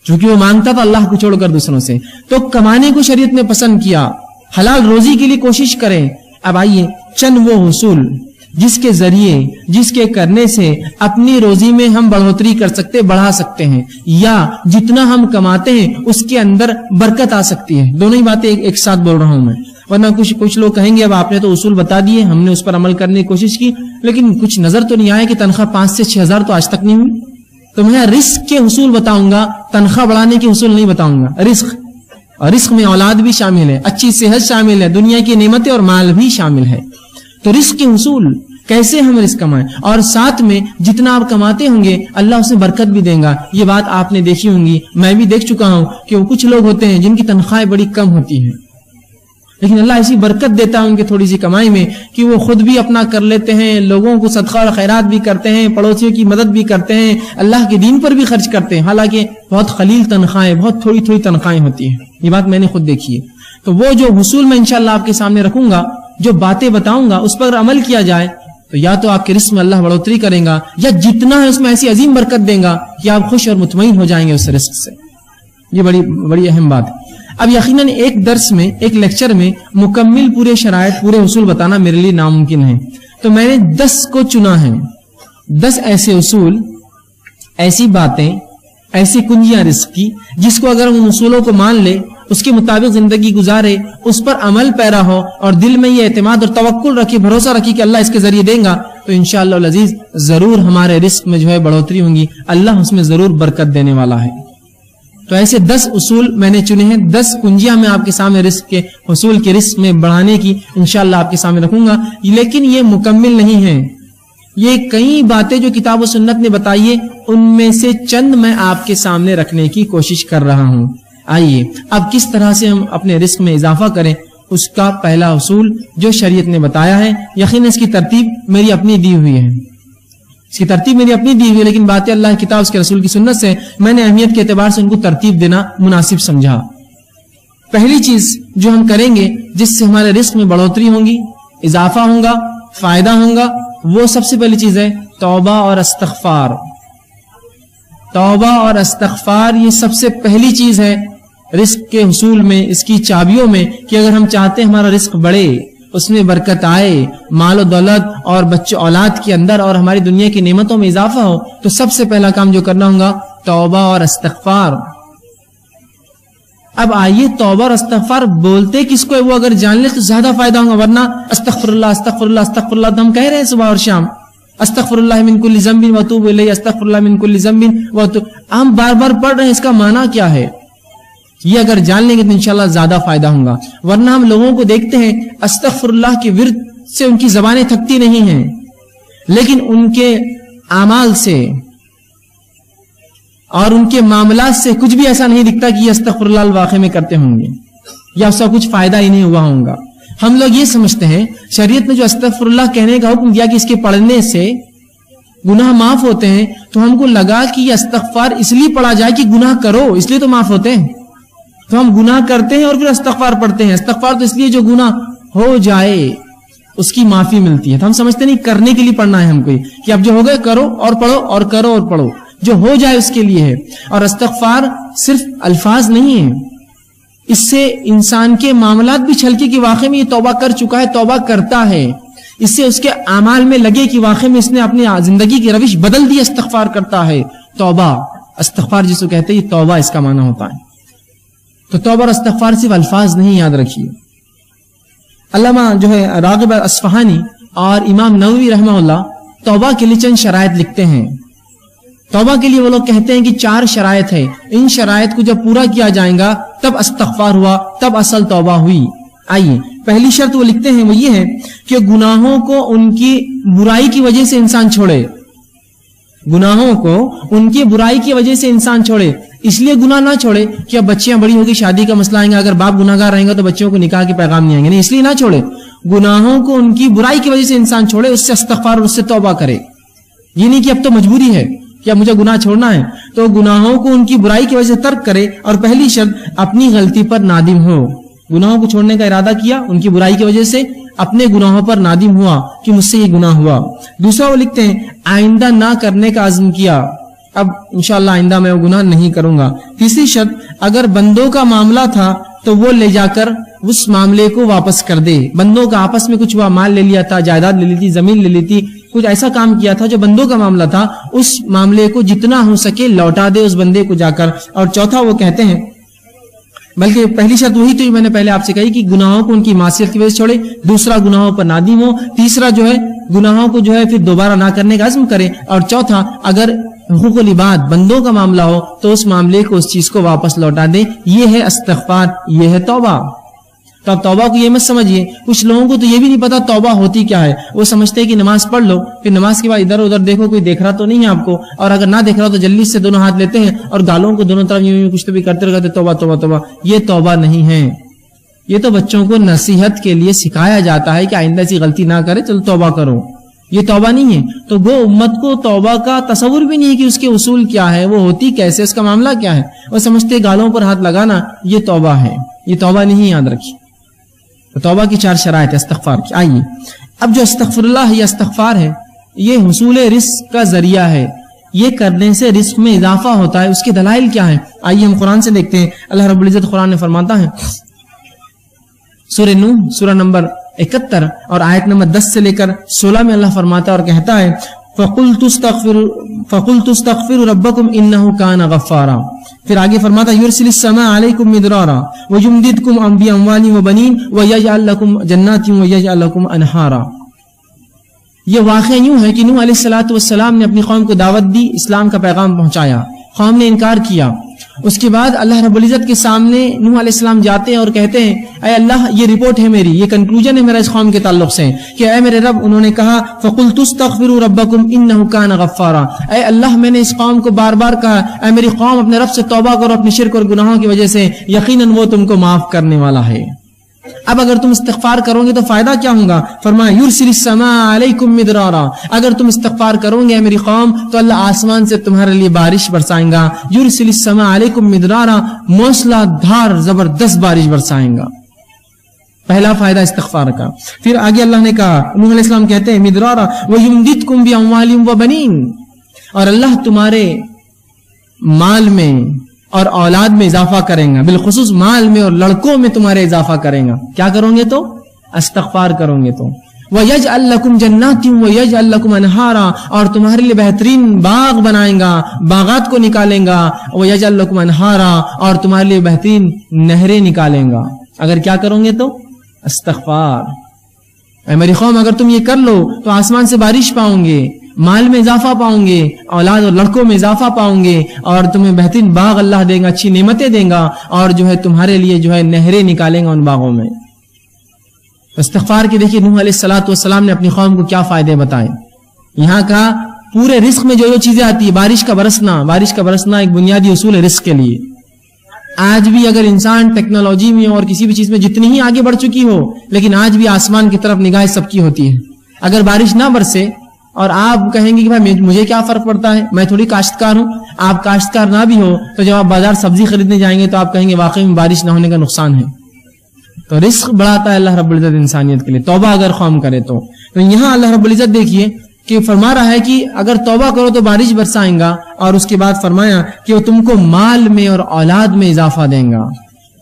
چونکہ وہ مانگتا تھا اللہ کو چھوڑ کر دوسروں سے. تو کمانے کو شریعت نے پسند کیا, حلال روزی کے لیے کوشش کریں. اب آئیے چند وہ حصول جس کے ذریعے, جس کے کرنے سے اپنی روزی میں ہم بڑھوتری کر سکتے, بڑھا سکتے ہیں, یا جتنا ہم کماتے ہیں اس کے اندر برکت آ سکتی ہے. دونوں ہی باتیں ایک ساتھ بول رہا ہوں میں, ورنہ کچھ لوگ کہیں گے اب آپ نے تو اصول بتا دیے, ہم نے اس پر عمل کرنے کی کوشش کی, لیکن کچھ نظر تو نہیں آیا کہ تنخواہ 5 سے 6 ہزار تو آج تک نہیں ہوئی. تو میں رزق کے حصول بتاؤں گا, تنخواہ بڑھانے کے حصول نہیں بتاؤں گا. رزق میں اولاد بھی شامل ہے, اچھی صحت شامل ہے, دنیا کی نعمتیں اور مال بھی شامل ہے. تو رزق کے حصول کیسے ہم رزق کمائیں, اور ساتھ میں جتنا آپ کماتے ہوں گے اللہ اس میں برکت بھی دے گا. یہ بات آپ نے دیکھی ہوں گی, میں بھی دیکھ چکا ہوں کہ وہ کچھ لوگ ہوتے ہیں جن کی تنخواہیں بڑی کم ہوتی ہیں, لیکن اللہ ایسی برکت دیتا ہے ان کی تھوڑی سی کمائی میں کہ وہ خود بھی اپنا کر لیتے ہیں, لوگوں کو صدقہ اور خیرات بھی کرتے ہیں, پڑوسیوں کی مدد بھی کرتے ہیں, اللہ کے دین پر بھی خرچ کرتے ہیں, حالانکہ بہت قلیل تنخواہیں, بہت تھوڑی تھوڑی تنخواہیں ہوتی ہیں. یہ بات میں نے خود دیکھی ہے. تو وہ جو حصول میں انشاءاللہ آپ کے سامنے رکھوں گا, جو باتیں بتاؤں گا, اس پر عمل کیا جائے تو یا تو آپ کے رزق میں اللہ بڑھوتری کرے گا, یا جتنا ہے اس میں ایسی عظیم برکت دے گا کہ آپ خوش اور مطمئن ہو جائیں گے اس رزق سے. یہ بڑی اہم بات ہے. اب یقیناً ایک درس میں, ایک لیکچر میں مکمل پورے شرائط, پورے اصول بتانا میرے لیے ناممکن ہے. تو میں نے 10 کو چنا ہے, 10 ایسے اصول, ایسی باتیں, ایسی کنجیاں رزق کی, جس کو اگر ہم اصولوں کو مان لے, اس کے مطابق زندگی گزارے, اس پر عمل پیرا ہو, اور دل میں یہ اعتماد اور توکل رکھے, بھروسہ رکھے کہ اللہ اس کے ذریعے دے گا, تو انشاءاللہ العزیز ضرور ہمارے رزق میں جو ہے بڑھوتری ہوں گی, اللہ اس میں ضرور برکت دینے والا ہے. تو ایسے 10 اصول میں نے چنے ہیں, 10 کنجیاں میں آپ کے سامنے رزق کے حصول کے رزق میں بڑھانے کی انشاءاللہ آپ کے سامنے رکھوں گا. لیکن یہ مکمل نہیں ہے, یہ کئی باتیں جو کتاب و سنت نے بتائی ہے ان میں سے چند میں آپ کے سامنے رکھنے کی کوشش کر رہا ہوں. آئیے اب کس طرح سے ہم اپنے رزق میں اضافہ کریں, اس کا پہلا اصول جو شریعت نے بتایا ہے. یقیناً اس کی ترتیب میری اپنی دی ہوئی ہے, لیکن باتیں اللہ کی کتاب, اس کے رسول کی سنت سے میں نے اہمیت کے اعتبار سے ان کو ترتیب دینا مناسب سمجھا. پہلی چیز جو ہم کریں گے جس سے ہمارے رزق میں بڑھوتری ہوگی, اضافہ ہوگا, فائدہ ہوگا, وہ سب سے پہلی چیز ہے توبہ اور استغفار. توبہ اور استغفار یہ سب سے پہلی چیز ہے رزق کے حصول میں, اس کی چابیوں میں, کہ اگر ہم چاہتے ہیں ہمارا رزق بڑھے, اس میں برکت آئے, مال و دولت اور بچے اولاد کے اندر اور ہماری دنیا کی نعمتوں میں اضافہ ہو, تو سب سے پہلا کام جو کرنا ہوگا توبہ اور استغفار. اب آئیے توبہ اور استغفار بولتے کس کو ہے, وہ اگر جان لے تو زیادہ فائدہ ہوگا, ورنہ استغفر اللہ استغفر اللہ استغفر اللہ تو ہم کہہ رہے ہیں صبح اور شام, استغفر اللہ من کل ذنب واتوب الیہ, استغفر اللہ من کل ذنب واتوب, ہم بار بار پڑھ رہے ہیں, اس کا معنی کیا ہے؟ یہ اگر جان لیں گے تو انشاءاللہ زیادہ فائدہ ہوگا. ورنہ ہم لوگوں کو دیکھتے ہیں استغفر اللہ کے ورد سے ان کی زبانیں تھکتی نہیں ہیں, لیکن ان کے اعمال سے اور ان کے معاملات سے کچھ بھی ایسا نہیں دکھتا کہ یہ استغفر اللہ واقع میں کرتے ہوں گے, یا اس کا کچھ فائدہ ہی نہیں ہوا ہوگا. ہم لوگ یہ سمجھتے ہیں شریعت نے جو استغفر اللہ کہنے کا حکم دیا کہ اس کے پڑھنے سے گناہ معاف ہوتے ہیں, تو ہم کو لگا کہ یہ استغفار اس لیے پڑھا جائے کہ گناہ کرو, اس لیے تو معاف ہوتے ہیں. تو ہم گناہ کرتے ہیں اور پھر استغفار پڑھتے ہیں. استغفار تو اس لیے جو گناہ ہو جائے اس کی معافی ملتی ہے. تو ہم سمجھتے نہیں کرنے کے لیے پڑھنا ہے ہم کو, کہ اب جو ہو گئے کرو اور پڑھو, اور کرو اور پڑھو, جو ہو جائے اس کے لیے ہے. اور استغفار صرف الفاظ نہیں ہیں, اس سے انسان کے معاملات بھی چھلکے کہ واقعی میں یہ توبہ کر چکا ہے, توبہ کرتا ہے. اس سے اس کے اعمال میں لگے کہ واقعی میں اس نے اپنی زندگی کی روش بدل دی, استغفار کرتا ہے. توبہ استغفار جس کو کہتے ہیں, یہ توبہ اس کا معنی ہوتا ہے. تو توبہ اور استغفار صرف الفاظ نہیں, یاد رکھیے. علامہ جو ہے راغب اصفہانی اور امام نووی رحمہ اللہ توبہ کے لیے چند شرائط لکھتے ہیں. توبہ کے لیے وہ لوگ کہتے ہیں کہ 4 شرائط ہے, ان شرائط کو جب پورا کیا جائے گا تب استغفار ہوا, تب اصل توبہ ہوئی. آئیے پہلی شرط وہ لکھتے ہیں, وہ یہ ہے کہ گناہوں کو ان کی برائی کی وجہ سے انسان چھوڑے. گناہوں کو ان کی برائی کی وجہ سے انسان چھوڑے. اس لیے گناہ نہ چھوڑے کہ اب بچیاں بڑی ہوگی, شادی کا مسئلہ آئیں گا, اگر باپ گناہ گار رہیں گا تو بچوں کو نکاح کے پیغام نہیں آئیں گے, نہیں, اس لیے نہ چھوڑے. گناہوں کو ان کی برائی کی وجہ سے انسان چھوڑے, اس سے استغفار اور اس سے توبہ کرے. یہ نہیں کہ اب تو مجبوری ہے کہ اب مجھے گناہ چھوڑنا ہے, تو گناہوں کو ان کی برائی کی وجہ سے ترک کرے. اور پہلی شرط اپنی غلطی پر نادم ہو. گناہوں کو چھوڑنے کا ارادہ کیا, ان کی برائی کی وجہ سے اپنے گناہوں پر نادم ہوا کہ مجھ سے یہ گناہ ہوا. دوسرا وہ لکھتے ہیں آئندہ نہ کرنے کا عزم کیا. اب انشاءاللہ آئندہ میں وہ گناہ نہیں کروں گا. تیسری شرط, اگر بندوں کا معاملہ تھا تو وہ لے جا کر اس معاملے کو واپس کر دے. بندوں کا آپس میں کچھ مال لے لیا تھا, جائیداد لے لی تھی, زمین لے لی تھی, کچھ ایسا کام کیا تھا جو بندوں کا معاملہ تھا, اس معاملے کو جتنا ہو سکے لوٹا دے اس بندے کو جا کر. اور چوتھا وہ کہتے ہیں, بلکہ پہلی شرط وہی تو میں نے پہلے آپ سے کہی کہ گناہوں کو ان کی معصیت کی وجہ سے چھوڑے, دوسرا گناہوں پر نادم ہو, تیسرا جو ہے گناہوں کو جو ہے پھر دوبارہ نہ کرنے کا عزم کرے, اور چوتھا اگر حقوق العباد بندوں کا معاملہ ہو تو اس معاملے کو, اس چیز کو واپس لوٹا دے. یہ ہے استغفار, یہ ہے توبہ. تو اب توبہ کو یہ مت سمجھیے, کچھ لوگوں کو تو یہ بھی نہیں پتا توبہ ہوتی کیا ہے. وہ سمجھتے ہیں کہ نماز پڑھ لو, پھر نماز کے بعد ادھر ادھر دیکھو کوئی دیکھ رہا تو نہیں ہے آپ کو, اور اگر نہ دیکھ رہا تو جلدی سے دونوں ہاتھ لیتے ہیں اور گالوں کو دونوں طرف یوں کچھ تو بھی کرتے رہتے, توبہ توبہ توبہ. یہ توبہ نہیں ہے. یہ تو بچوں کو نصیحت کے لیے سکھایا جاتا ہے کہ آئندہ ایسی غلطی نہ کرے, چلو توبہ کرو. یہ توبہ نہیں ہے. تو وہ امت کو توبہ کا تصور بھی نہیں ہے کہ اس کے اصول کیا ہے, وہ ہوتی کیسے, اس کا معاملہ کیا ہے. وہ سمجھتے گالوں پر ہاتھ لگانا یہ توبہ ہے. یہ توبہ نہیں, یاد رکھیے. تو توبہ کی 4 شرائط استغفار کی. آئیے اب جو استغفر اللہ یا استغفار ہے, یہ حصول رزق کا ذریعہ ہے. یہ کرنے سے رزق میں اضافہ ہوتا ہے. اس کے دلائل کیا ہیں, آئیے ہم قرآن سے دیکھتے ہیں. اللہ رب العزت قرآن میں فرماتا ہے, سورہ نوح سورہ نمبر 71 اور آیت نمبر 10 سے لے کر 16 میں اللہ فرماتا ہے اور کہتا ہے, فَقُلْتُ اسْتَغْفِرُوا رَبَّكُمْ إِنَّهُ كَانَ غَفَّارًا. پھر آگے فرماتا ہے, يُرْسِلِ السَّمَاءَ عَلَيْكُمْ مِدْرَارًا وَيُمْدِدْكُمْ بِأَمْوَالٍ وَبَنِينَ وَيَجْعَلْ لَكُمْ جَنَّاتٍ وَيَجْعَلْ لَكُمْ أَنْهَارًا. یہ واقعہ یوں ہے کہ نوح علیہ السلام نے اپنی قوم کو دعوت دی, اسلام کا پیغام پہنچایا, قوم نے انکار کیا. اس کے بعد اللہ رب العزت کے سامنے نوح علیہ السلام جاتے ہیں اور کہتے ہیں, اے اللہ یہ رپورٹ ہے میری, یہ کنکلوژن ہے میرا اس قوم کے تعلق سے کہ اے میرے رب, انہوں نے کہا فَقُلْتُ اسْتَغْفِرُوا رَبَّكُمْ إِنَّهُ كَانَ غَفَّارًا. اے اللہ میں نے اس قوم کو بار بار کہا, اے میری قوم اپنے رب سے توبہ کرو اپنی شرک اور گناہوں کی وجہ سے, یقیناً وہ تم کو معاف کرنے والا ہے. اب اگر تم استغفار کرو گے تو فائدہ کیا ہوگا؟ فرمایا یرسل السماء علیکم مدرارا. اگر تم استغفار کرو گے میری قوم تو اللہ آسمان سے تمہارے لیے بارش برسائیں گا. یرسل السماء علیکم مدرارا, موسلا دھار زبردست بارش برسائیں گا. پہلا فائدہ استغفار کا. پھر آگے اللہ نے کہا, نوح علیہ السلام کہتے ہیں مدرارا وَيُمْدِدْكُمْ بِأَمْوَالٍ وَبَنِينَ, اور اللہ تمہارے مال میں اور اولاد میں اضافہ کریں گا, بالخصوص مال میں اور لڑکوں میں تمہارے اضافہ کریں گا. کیا کرو گے تو؟ استغفار کرو گے تو. وَيَجْعَلْ لَكُمْ جَنَّاتٍ وَيَجْعَلْ لَكُمْ أَنْهَارًا, اور تمہارے لیے بہترین باغ بنائیں گا, باغات کو نکالیں گا. وَيَجْعَلْ لَكُمْ أَنْهَارًا, اور تمہارے لیے بہترین نہریں نکالیں گا. اگر کیا کرو گے تو؟ استغفار. اے میری قوم اگر تم یہ کر لو تو آسمان سے بارش پاؤں گے, مال میں اضافہ پاؤں گے, اولاد اور لڑکوں میں اضافہ پاؤں گے, اور تمہیں بہترین باغ اللہ دے گا, اچھی نعمتیں دے گا, اور جو ہے تمہارے لیے جو ہے نہریں نکالیں گا ان باغوں میں. استغفار کے دیکھیے نوح علیہ السلام نے اپنی قوم کو کیا فائدے بتائے. یہاں کا پورے رزق میں جو چیزیں آتی ہے, بارش کا برسنا ایک بنیادی اصول ہے رزق کے لیے. آج بھی اگر انسان ٹیکنالوجی میں اور کسی بھی چیز میں جتنی ہی آگے بڑھ چکی ہو, لیکن آج بھی آسمان کی طرف نگاہ سب کی ہوتی ہے. اگر بارش نہ برسے اور آپ کہیں گے کہ بھائی مجھے کیا فرق پڑتا ہے, میں تھوڑی کاشتکار ہوں, آپ کاشتکار نہ بھی ہو تو جب آپ بازار سبزی خریدنے جائیں گے تو آپ کہیں گے واقعی میں بارش نہ ہونے کا نقصان ہے. تو رزق بڑھاتا ہے اللہ رب العزت انسانیت کے لیے, توبہ اگر قوم کرے تو. یہاں اللہ رب العزت دیکھیے کہ فرما رہا ہے کہ اگر توبہ کرو تو بارش برسائیں گا, اور اس کے بعد فرمایا کہ وہ تم کو مال میں اور اولاد میں اضافہ دیں گا.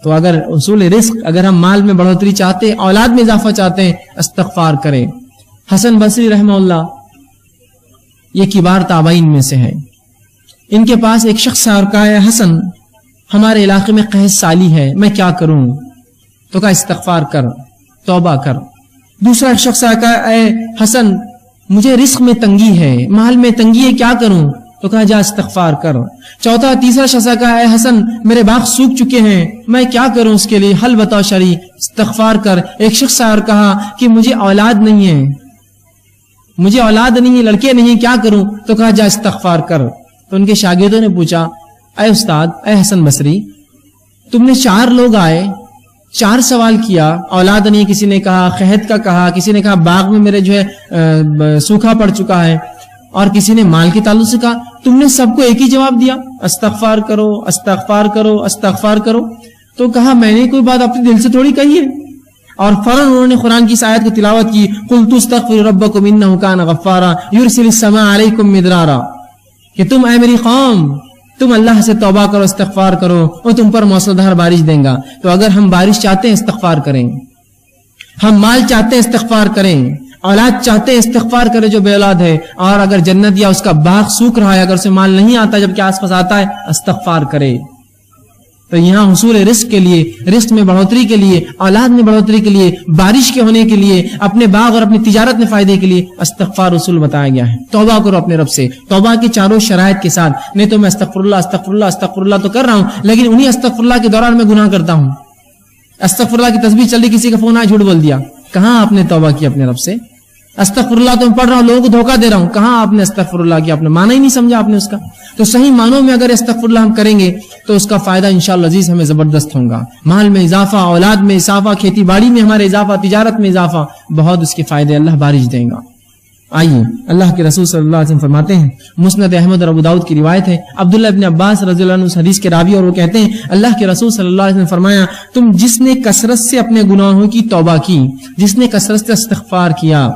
تو اگر اصول رزق, اگر ہم مال میں بڑھوتری چاہتے ہیں, اولاد میں اضافہ چاہتے ہیں, استغفار کریں. حسن بصری رحمہ اللہ یہ کبار تابعین میں سے ہے. ان کے پاس ایک شخص آیا اور کہا, ہے حسن ہمارے علاقے میں قحط سالی ہے, میں کیا کروں؟ تو کہا استغفار کر, توبہ کر. دوسرا ایک شخص آیا, کہا اے حسن مجھے رزق میں تنگی ہے, مال میں تنگی ہے, کیا کروں؟ تو کہا جا استغفار کر. چوتھا تیسرا شخص کہا, اے حسن میرے باغ سوکھ چکے ہیں, میں کیا کروں اس کے لیے, حل بتاؤ شرعی, استغفار کر. ایک شخص اور کہا کہ مجھے اولاد نہیں ہے, لڑکے نہیں ہیں, کیا کروں؟ تو کہا جا استغفار کر. تو ان کے شاگردوں نے پوچھا, اے استاد, اے حسن بصری, تم نے 4 لوگ آئے, 4 سوال کیا, اولاد نہیں, کسی نے کہا قحط کا کہا, کسی نے کہا باغ میں میرے جو ہے سوکھا پڑ چکا ہے, اور کسی نے مال کے تعلق سے کہا. تم نے سب کو ایک ہی جواب دیا, استغفار کرو, استغفار کرو, استغفار کرو. تو کہا میں نے کوئی بات اپنے دل سے تھوڑی کہی ہے. اور فوراً انہوں نے قرآن کی اس آیت کو تلاوت کی, قُلْتُ اسْتَغْفِرُوا رَبَّكُمْ إِنَّهُ كَانَ غَفَّارًا يُرْسِلِ السَّمَاءَ عَلَيْكُمْ مِدْرَارًا. کہ تم اے میری قوم تم اللہ سے توبہ کرو استغفار کرو اور تم پر موسلادھار بارش دیں گا. تو اگر ہم بارش چاہتے ہیں استغفار کریں, ہم مال چاہتے ہیں استغفار کریں, اولاد چاہتے ہیں استغفار کرے جو بے اولاد ہے, اور اگر جنت یا اس کا باغ سوکھ رہا ہے, اگر اسے مال نہیں آتا جبکہ آس پاس آتا ہے, استغفار کرے. تو یہاں حصول رزق کے لیے, رزق میں بڑھوتری کے لیے, اولاد میں بڑھوتری کے لیے, بارش کے ہونے کے لیے, اپنے باغ اور اپنی تجارت میں فائدے کے لیے استغفار رسول بتایا گیا ہے. توبہ کرو اپنے رب سے, توبہ کی چاروں شرائط کے ساتھ. نہیں تو میں استغفر اللہ استغفر اللہ استغفر اللہ تو کر رہا ہوں, لیکن انہی استغفر اللہ کے دوران میں گناہ کرتا ہوں. استغفر اللہ کی تسبیح چل رہی, کسی کا فون آیا جھوٹ بول دیا. کہاں آپ نے توبہ کی اپنے رب سے؟ استغفر اللہ تو میں پڑھ رہا ہوں, لوگوں کو دھوکہ دے رہا ہوں. کہاں آپ نے استغفر اللہ کیا؟ آپ نے معنی ہی نہیں سمجھا آپ نے اس کا. تو صحیح معنوں میں اگر استغفر اللہ ہم کریں گے تو اس کا فائدہ انشاءاللہ عزیز ہمیں زبردست ہوگا. مال میں اضافہ, اولاد میں اضافہ, کھیتی باڑی میں ہمارے اضافہ, تجارت میں اضافہ, بہت اس کے فائدے اللہ بارش دیں گا. آئیے اللہ کے رسول صلی اللہ علیہ وسلم فرماتے ہیں, مسند احمد اور ابو داؤد کی روایت ہے, عبداللہ ابن عباس رضی اللہ عنہ اس حدیث کے راوی, اور وہ کہتے ہیں اللہ کے رسول صلی اللہ علیہ وسلم فرمایا, تم جس نے کثرت سے اپنے گناہوں کی توبہ کی, جس نے کثرت سے استغفار کیا,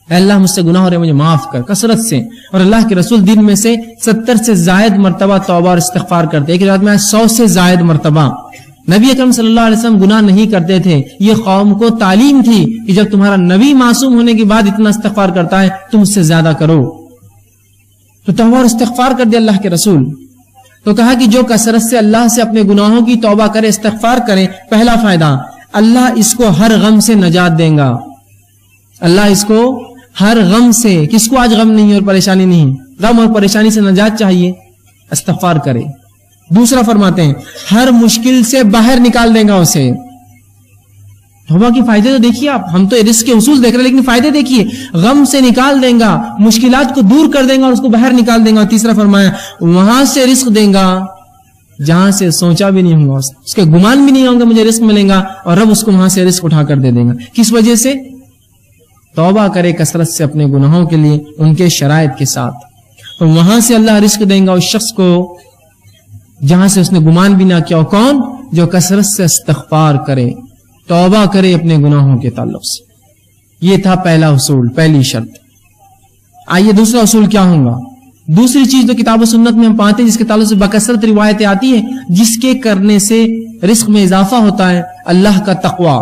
اے اللہ مجھ سے گناہ ہو رہے مجھے معاف کر, کثرت سے. اور اللہ کے رسول دن میں سے 70 سے زائد مرتبہ توبہ اور استغفار کرتے. ایک روایت میں 100 سے زائد مرتبہ. نبی اکرم صلی اللہ علیہ وسلم گناہ نہیں کرتے تھے. یہ قوم کو تعلیم تھی کہ جب تمہارا نبی معصوم ہونے کے بعد اتنا استغفار کرتا ہے تم اس سے زیادہ کرو. تو توبہ اور استغفار کر دیا اللہ کے رسول. تو کہا کہ جو کثرت سے اللہ سے اپنے گناہوں کی توبہ کرے, استغفار کرے, پہلا فائدہ اللہ اس کو ہر غم سے نجات دیں گا. اللہ اس کو ہر غم سے, کس کو آج غم نہیں اور پریشانی نہیں, غم اور پریشانی سے نجات چاہیے, استغفار کرے. دوسرا فرماتے ہیں ہر مشکل سے باہر نکال دیں گا اسے. توبہ کے فائدے تو دیکھیے آپ, ہم تو رزق کے اصول دیکھ رہے ہیں لیکن فائدے دیکھیے. غم سے نکال دیں گا, مشکلات کو دور کر دیں گا اور اس کو باہر نکال دیں گا. تیسرا فرمایا وہاں سے رزق دیں گا جہاں سے سوچا بھی نہیں ہوگا, اس کے گمان بھی نہیں ہوگا مجھے رزق ملے گا, اور رب اس کو وہاں سے رزق اٹھا کر دے دیں گا. کس وجہ سے؟ توبہ کرے کثرت سے اپنے گناہوں کے لیے, ان کے شرائط کے ساتھ. تو وہاں سے اللہ رزق دیں گا اس شخص کو جہاں سے اس نے گمان بھی نہ کیا. کون؟ جو کثرت سے استغفار کرے, توبہ کرے اپنے گناہوں کے تعلق سے. یہ تھا پہلا اصول, پہلی شرط. آئیے دوسرا اصول کیا ہوگا. دوسری چیز تو کتاب و سنت میں ہم پاتے ہیں جس کے تعلق سے بکثرت روایتیں آتی ہیں, جس کے کرنے سے رزق میں اضافہ ہوتا ہے, اللہ کا تقوی.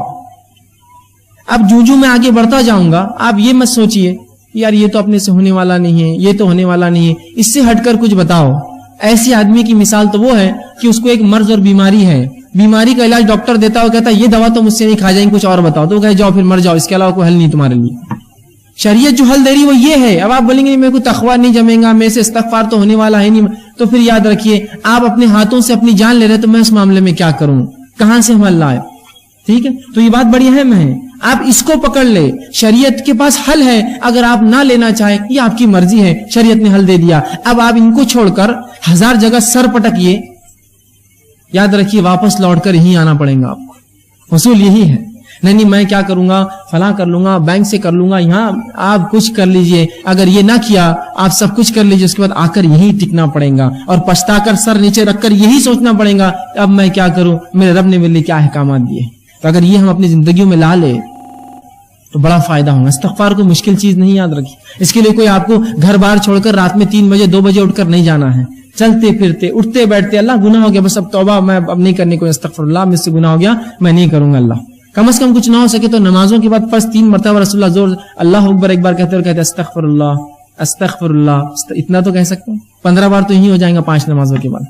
اب جو میں آگے بڑھتا جاؤں گا, آپ یہ مت سوچئے یار یہ تو اپنے سے ہونے والا نہیں ہے, یہ تو ہونے والا نہیں ہے, اس سے ہٹ کر کچھ بتاؤ. ایسی آدمی کی مثال تو وہ ہے کہ اس کو ایک مرض اور بیماری ہے, بیماری کا علاج ڈاکٹر دیتا ہے, وہ کہتا ہے یہ دوا تو مجھ سے نہیں کھا جائیں, کچھ اور بتاؤ. تو وہ کہے جاؤ پھر مر جاؤ, اس کے علاوہ کوئی حل نہیں تمہارے لیے. شریعت جو حل دے رہی وہ یہ ہے. اب آپ بولیں گے میرے کو تقویٰ نہیں جمے گا, میرے سے استغفار تو ہونے والا ہے نہیں, تو پھر یاد رکھیے آپ اپنے ہاتھوں سے اپنی جان لے رہے, تو میں اس معاملے میں کیا کروں, کہاں سے ہم اللہ آئے. ٹھیک ہے, تو یہ بات بڑی اہم ہے. آپ اس کو پکڑ لے, شریعت کے پاس حل ہے. اگر آپ نہ لینا چاہیں یہ آپ کی مرضی ہے, شریعت نے حل دے دیا. اب آپ ان کو چھوڑ کر 1000 جگہ سر پٹکیے, یاد رکھیے واپس لوٹ کر یہیں آنا پڑے گا آپ کو. اصول یہی ہے. نہیں میں کیا کروں گا, فلاں کر لوں گا, بینک سے کر لوں گا, یہاں آپ کچھ کر لیجئے. اگر یہ نہ کیا آپ سب کچھ کر لیجئے, اس کے بعد آ کر یہی ٹکنا پڑے گا اور پچھتا کر سر نیچے رکھ کر یہی سوچنا پڑے گا اب میں کیا کروں, میرے رب نے میرے لیے کیا احکامات دیے. تو اگر یہ ہم اپنی زندگیوں میں لا لے تو بڑا فائدہ ہوگا. استغفار کو مشکل چیز نہیں, یاد رکھیے. اس کے لیے کوئی آپ کو گھر بار چھوڑ کر رات میں 3 بجے 2 بجے اٹھ کر نہیں جانا ہے. چلتے پھرتے اٹھتے بیٹھتے اللہ گناہ ہو گیا, بس اب توبہ, میں اب نہیں کرنے کو, استغفر اللہ مجھ سے گناہ ہو گیا, میں نہیں کروں گا. اللہ کم از کم کچھ نہ ہو سکے تو نمازوں کے بعد فرض 3 مرتبہ رسول اللہ زور اللہ اکبر ایک بار کہتے اور کہتے استغفر اللہ استغفر اللہ, اتنا تو کہہ سکتے ہیں. 15 بار تو یہی ہو جائیں گا 5 نمازوں کے بعد.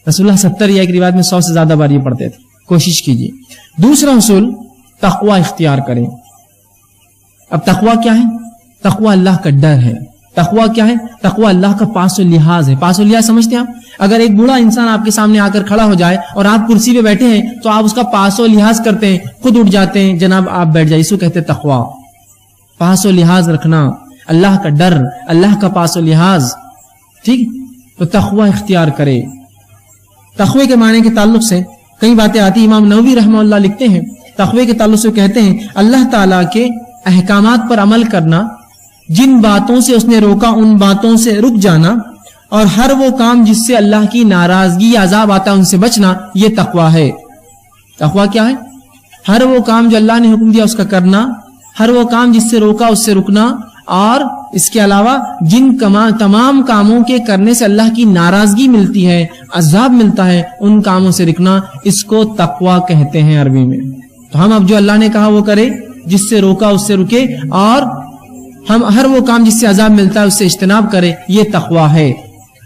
رسول اللہ 70 یا ایک روایت میں 100 سے زیادہ بار یہ پڑھتے تھے. کوشش کیجیے. دوسرا اصول تقوی اختیار کریں. اب تقوی کیا ہے؟ تقوی اللہ کا ڈر ہے. تقوی کیا ہے؟ تقوی اللہ کا پاس و لحاظ ہے. پاس و لحاظ سمجھتے ہیں آپ؟ اگر ایک بوڑھا انسان آپ کے سامنے آ کر کھڑا ہو جائے اور آپ کرسی پہ بیٹھے ہیں تو آپ اس کا پاس و لحاظ کرتے ہیں, خود اٹھ جاتے ہیں, جناب آپ بیٹھ جائیں. اس کو کہتے ہیں تقوی. پاس و لحاظ رکھنا, اللہ کا ڈر, اللہ کا پاس و لحاظ. ٹھیک, تو تقوی اختیار کرے. تقوی کے معنی کے تعلق سے کئی باتیں آتی. امام نووی رحمہ اللہ لکھتے ہیں تقوی کے تعلق سے کہتے ہیں اللہ تعالیٰ کے احکامات پر عمل کرنا, جن باتوں سے اس نے روکا ان باتوں سے رک جانا, اور ہر وہ کام جس سے اللہ کی ناراضگی یا عذاب آتا ہے ان سے بچنا, یہ تقوی ہے. تقوی کیا ہے؟ ہر وہ کام جو اللہ نے حکم دیا اس کا کرنا, ہر وہ کام جس سے روکا اس سے رکنا, اور اس کے علاوہ جن تمام کاموں کے کرنے سے اللہ کی ناراضگی ملتی ہے، عذاب ملتا ہے، ان کاموں سے رکنا، اس کو تقویٰ کہتے ہیں عربی میں۔ تو ہم اب جو اللہ نے کہا وہ کرے، جس سے روکا اس سے رکے، اور ہم ہر وہ کام جس سے عذاب ملتا ہے اس سے اجتناب کرے، یہ تقویٰ ہے۔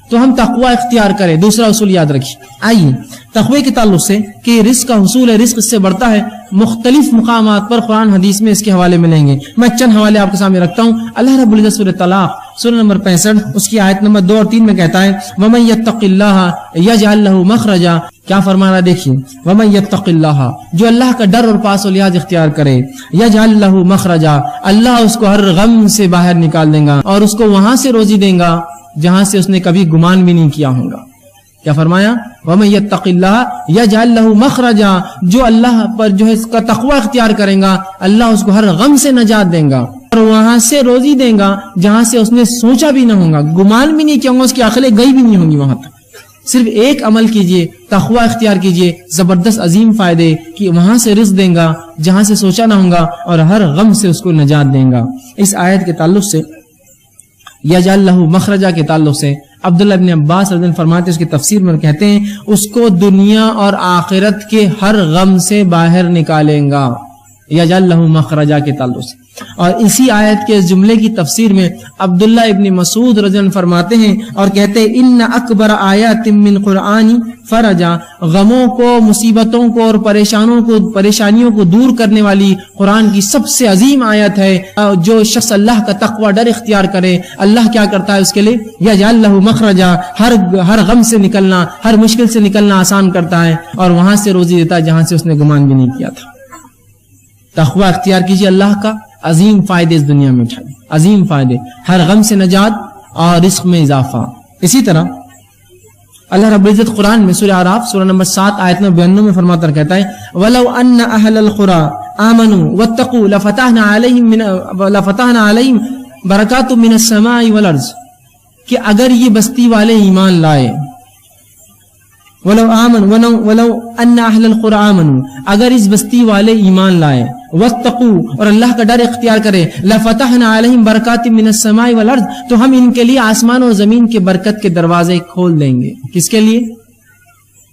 تو ہم تقویٰ اختیار کریں۔ دوسرا اصول یاد رکھیے، آئیے تقوی کے تعلق سے کہ رزق کا حصول ہے، رزق اس سے بڑھتا ہے، مختلف مقامات پر قرآن حدیث میں اس کے حوالے ملیں گے۔ میں چند حوالے آپ کے سامنے رکھتا ہوں۔ اللہ رب العزت سورہ طلاق سورہ نمبر 65 اس کی آیت نمبر 2 اور 3 میں کہتا ہے وَمَن يَتَّقِ اللَّهَ يَجْعَل لَّهُ مَخْرَجًا، کیا فرما رہا دیکھیے، وَمَن يَتَّقِ اللَّهَ، جو اللہ کا ڈر اور پاس و لحاظ اختیار کرے، يَجْعَل لَّهُ مَخْرَجًا، اللہ اس کو ہر غم سے باہر نکال دے گا اور اس کو وہاں سے روزی دے گا جہاں سے اس نے کبھی گمان بھی نہیں کیا ہوگا۔ کیا فرمایا؟ وَمَن يَتَّقِ اللَّهَ يَجْعَل لَّهُ مَخْرَجًا، جو اللہ پر جو ہے اس کا تقوی اختیار کرے گا، اللہ اس کو ہر غم سے نجات دے گا اور وہاں سے روزی دے گا جہاں سے اس نے سوچا بھی نہ ہوگا، گمان بھی نہیں کیا ہوگا، اس کی عقلیں گئی بھی نہیں ہوں گی وہاں تک۔ صرف ایک عمل کیجئے، تقوی اختیار کیجئے، زبردست عظیم فائدے کہ وہاں سے رزق دیں گا جہاں سے سوچا نہ ہوگا اور ہر غم سے اس کو نجات دیں گا۔ اس آیت کے تعلق سے یجعل لہ مخرجا کے تعلق سے عبداللہ ابن عباس رضی اللہ عنہ فرماتے ہیں، اس کی تفسیر میں کہتے ہیں اس کو دنیا اور آخرت کے ہر غم سے باہر نکالیں گا، یجعل لہ مخرجا کے تعلق سے۔ اور اسی آیت کے جملے کی تفسیر میں عبداللہ ابن مسعود رضی اللہ عنہ فرماتے ہیں اور کہتے ہیں ان اکبر آیات من قرآن فرجا، غموں کو، مصیبتوں کو اور پریشانیوں کو دور کرنے والی قرآن کی سب سے عظیم آیت ہے۔ جو شخص اللہ کا تقوی ڈر اختیار کرے، اللہ کیا کرتا ہے اس کے لیے؟ یجعل لہ مخرجا، ہر غم سے نکلنا، ہر مشکل سے نکلنا آسان کرتا ہے اور وہاں سے روزی دیتا ہے جہاں سے اس نے گمان بھی نہیں کیا تھا۔ تقوی اختیار کیجیے اللہ کا، عظیم فائدے اس دنیا میں اٹھائیے، عظیم فائدے، ہر غم سے نجات اور رزق میں اضافہ۔ اسی طرح اللہ رب العزت قرآن میں سورہ اعراف سورہ نمبر 7 آیت نمبر 92 میں فرماتا کہتا ہے وَلَوْ أَنَّ أَهْلَ الْقُرَىٰ آمَنُوا وَاتَّقُوا لَفَتَحْنَا عَلَيْهِمْ بَرَكَاتٌ مِّنَ السَّمَاءِ وَالْأَرْضِ، کہ اگر یہ بستی والے ایمان لائے، وَلَوْ أَنَّ أَهْلَ الْقُرَىٰ آمَنُوا، اگر اس بستی والے ایمان لائے، وَاتَّقُوا، اور اللہ کا ڈر اختیار کرے، لَفَتَحْنَا عَلَيْهِمْ بَرَكَاتٍ مِّنَ السَّمَاءِ وَالْأَرْضِ، تو ہم ان کے لیے آسمان اور زمین کے برکت کے دروازے کھول دیں گے۔ کس کے لیے؟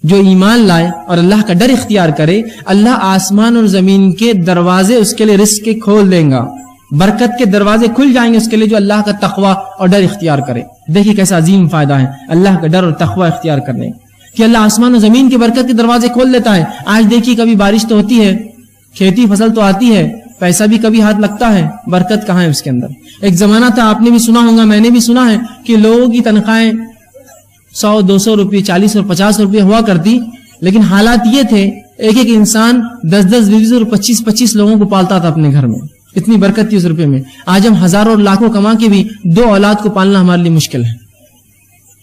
جو ایمان لائے اور اللہ کا ڈر اختیار کرے، اللہ آسمان اور زمین کے دروازے اس کے لیے رزق کے کھول دیں گا، برکت کے دروازے کھل جائیں گے اس کے لیے جو اللہ کا تقوی اور ڈر اختیار کرے۔ دیکھیے کیسا عظیم فائدہ ہے اللہ کا ڈر اور تقوی اختیار کرنے کہ اللہ آسمان و زمین کے برکت کے دروازے کھول دیتا ہے۔ آج دیکھیے کبھی بارش تو ہوتی ہے، کھیتی فصل تو آتی ہے، پیسہ بھی کبھی ہاتھ لگتا ہے، برکت کہاں ہے اس کے اندر؟ ایک زمانہ تھا، آپ نے بھی سنا ہوگا، میں نے بھی سنا ہے کہ لوگوں کی تنخواہیں 100 200 روپے 40 اور 50 روپے ہوا کرتی، لیکن حالات یہ تھے ایک ایک انسان 10 20 اور 25 لوگوں کو پالتا تھا اپنے گھر میں، اتنی برکت تھی اس روپے میں۔ آج ہم ہزاروں اور لاکھوں کما کے بھی 2 اولاد کو پالنا ہمارے لیے مشکل ہے۔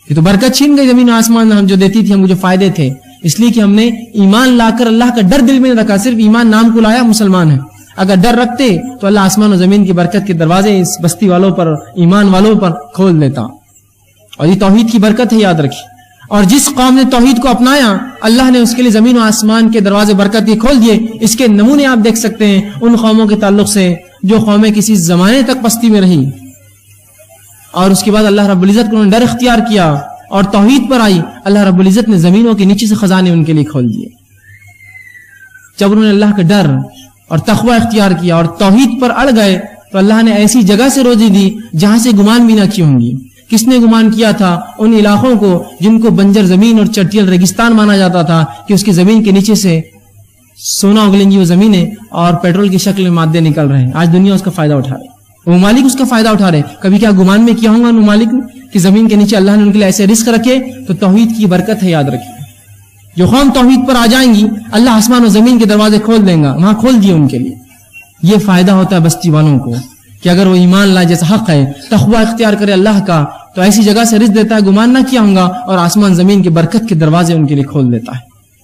یہ تو برکت چھین گئی زمین آسمان ہم جو دیتی تھی، ہم جو فائدے تھے، اس لیے کہ ہم نے ایمان لا کر اللہ کا ڈر دل میں نہیں رکھا، صرف ایمان نام کو لایا، مسلمان ہے۔ اگر ڈر رکھتے تو اللہ آسمان و زمین کی برکت کے دروازے اس بستی والوں پر، ایمان والوں پر کھول دیتا۔ اور یہ توحید کی برکت ہے، یاد رکھیے۔ اور جس قوم نے توحید کو اپنایا، اللہ نے اس کے لیے زمین و آسمان کے دروازے برکت کے کھول دیے۔ اس کے نمونے آپ دیکھ سکتے ہیں ان قوموں کے تعلق سے جو قومیں کسی زمانے تک پستی میں رہی اور اس کے بعد اللہ رب العزت کو ڈر اختیار کیا اور توحید پر آئی، اللہ رب العزت نے زمینوں کے نیچے سے خزانے ان کے لیے کھول دیے۔ جب انہوں نے اللہ کا ڈر اور تقوی اختیار کیا اور توحید پر اڑ گئے تو اللہ نے ایسی جگہ سے روزی دی جہاں سے گمان بھی نہ کی ہوں گی۔ کس نے گمان کیا تھا؟ ان علاقوں کو جن کو بنجر زمین اور چٹیل ریگستان مانا جاتا تھا کہ اس کی زمین کے نیچے سے سونا اگلیں گی وہ زمینیں اور پیٹرول کی شکل میں مادے نکل رہے ہیں۔ آج دنیا اس کا فائدہ اٹھا رہی، وہ ممالک اس کا فائدہ اٹھا رہے۔ کبھی کیا گمان میں کیا ہوگا ان ممالک کہ زمین کے نیچے اللہ نے ان کے لیے ایسے رزق رکھے؟ تو توحید کی برکت ہے، یاد رکھیے۔ جو قوم توحید پر آ جائیں گی اللہ آسمان و زمین کے دروازے کھول دیں گا، وہاں کھول دیے ان کے لیے۔ یہ فائدہ ہوتا ہے بستی والوں کو کہ اگر وہ ایمان لائے، جیسا حق ہے، تقوی اختیار کرے اللہ کا، تو ایسی جگہ سے رزق دیتا ہے گمان نہ کیا ہوگا اور آسمان زمین کے برکت کے دروازے ان کے لیے کھول دیتا ہے۔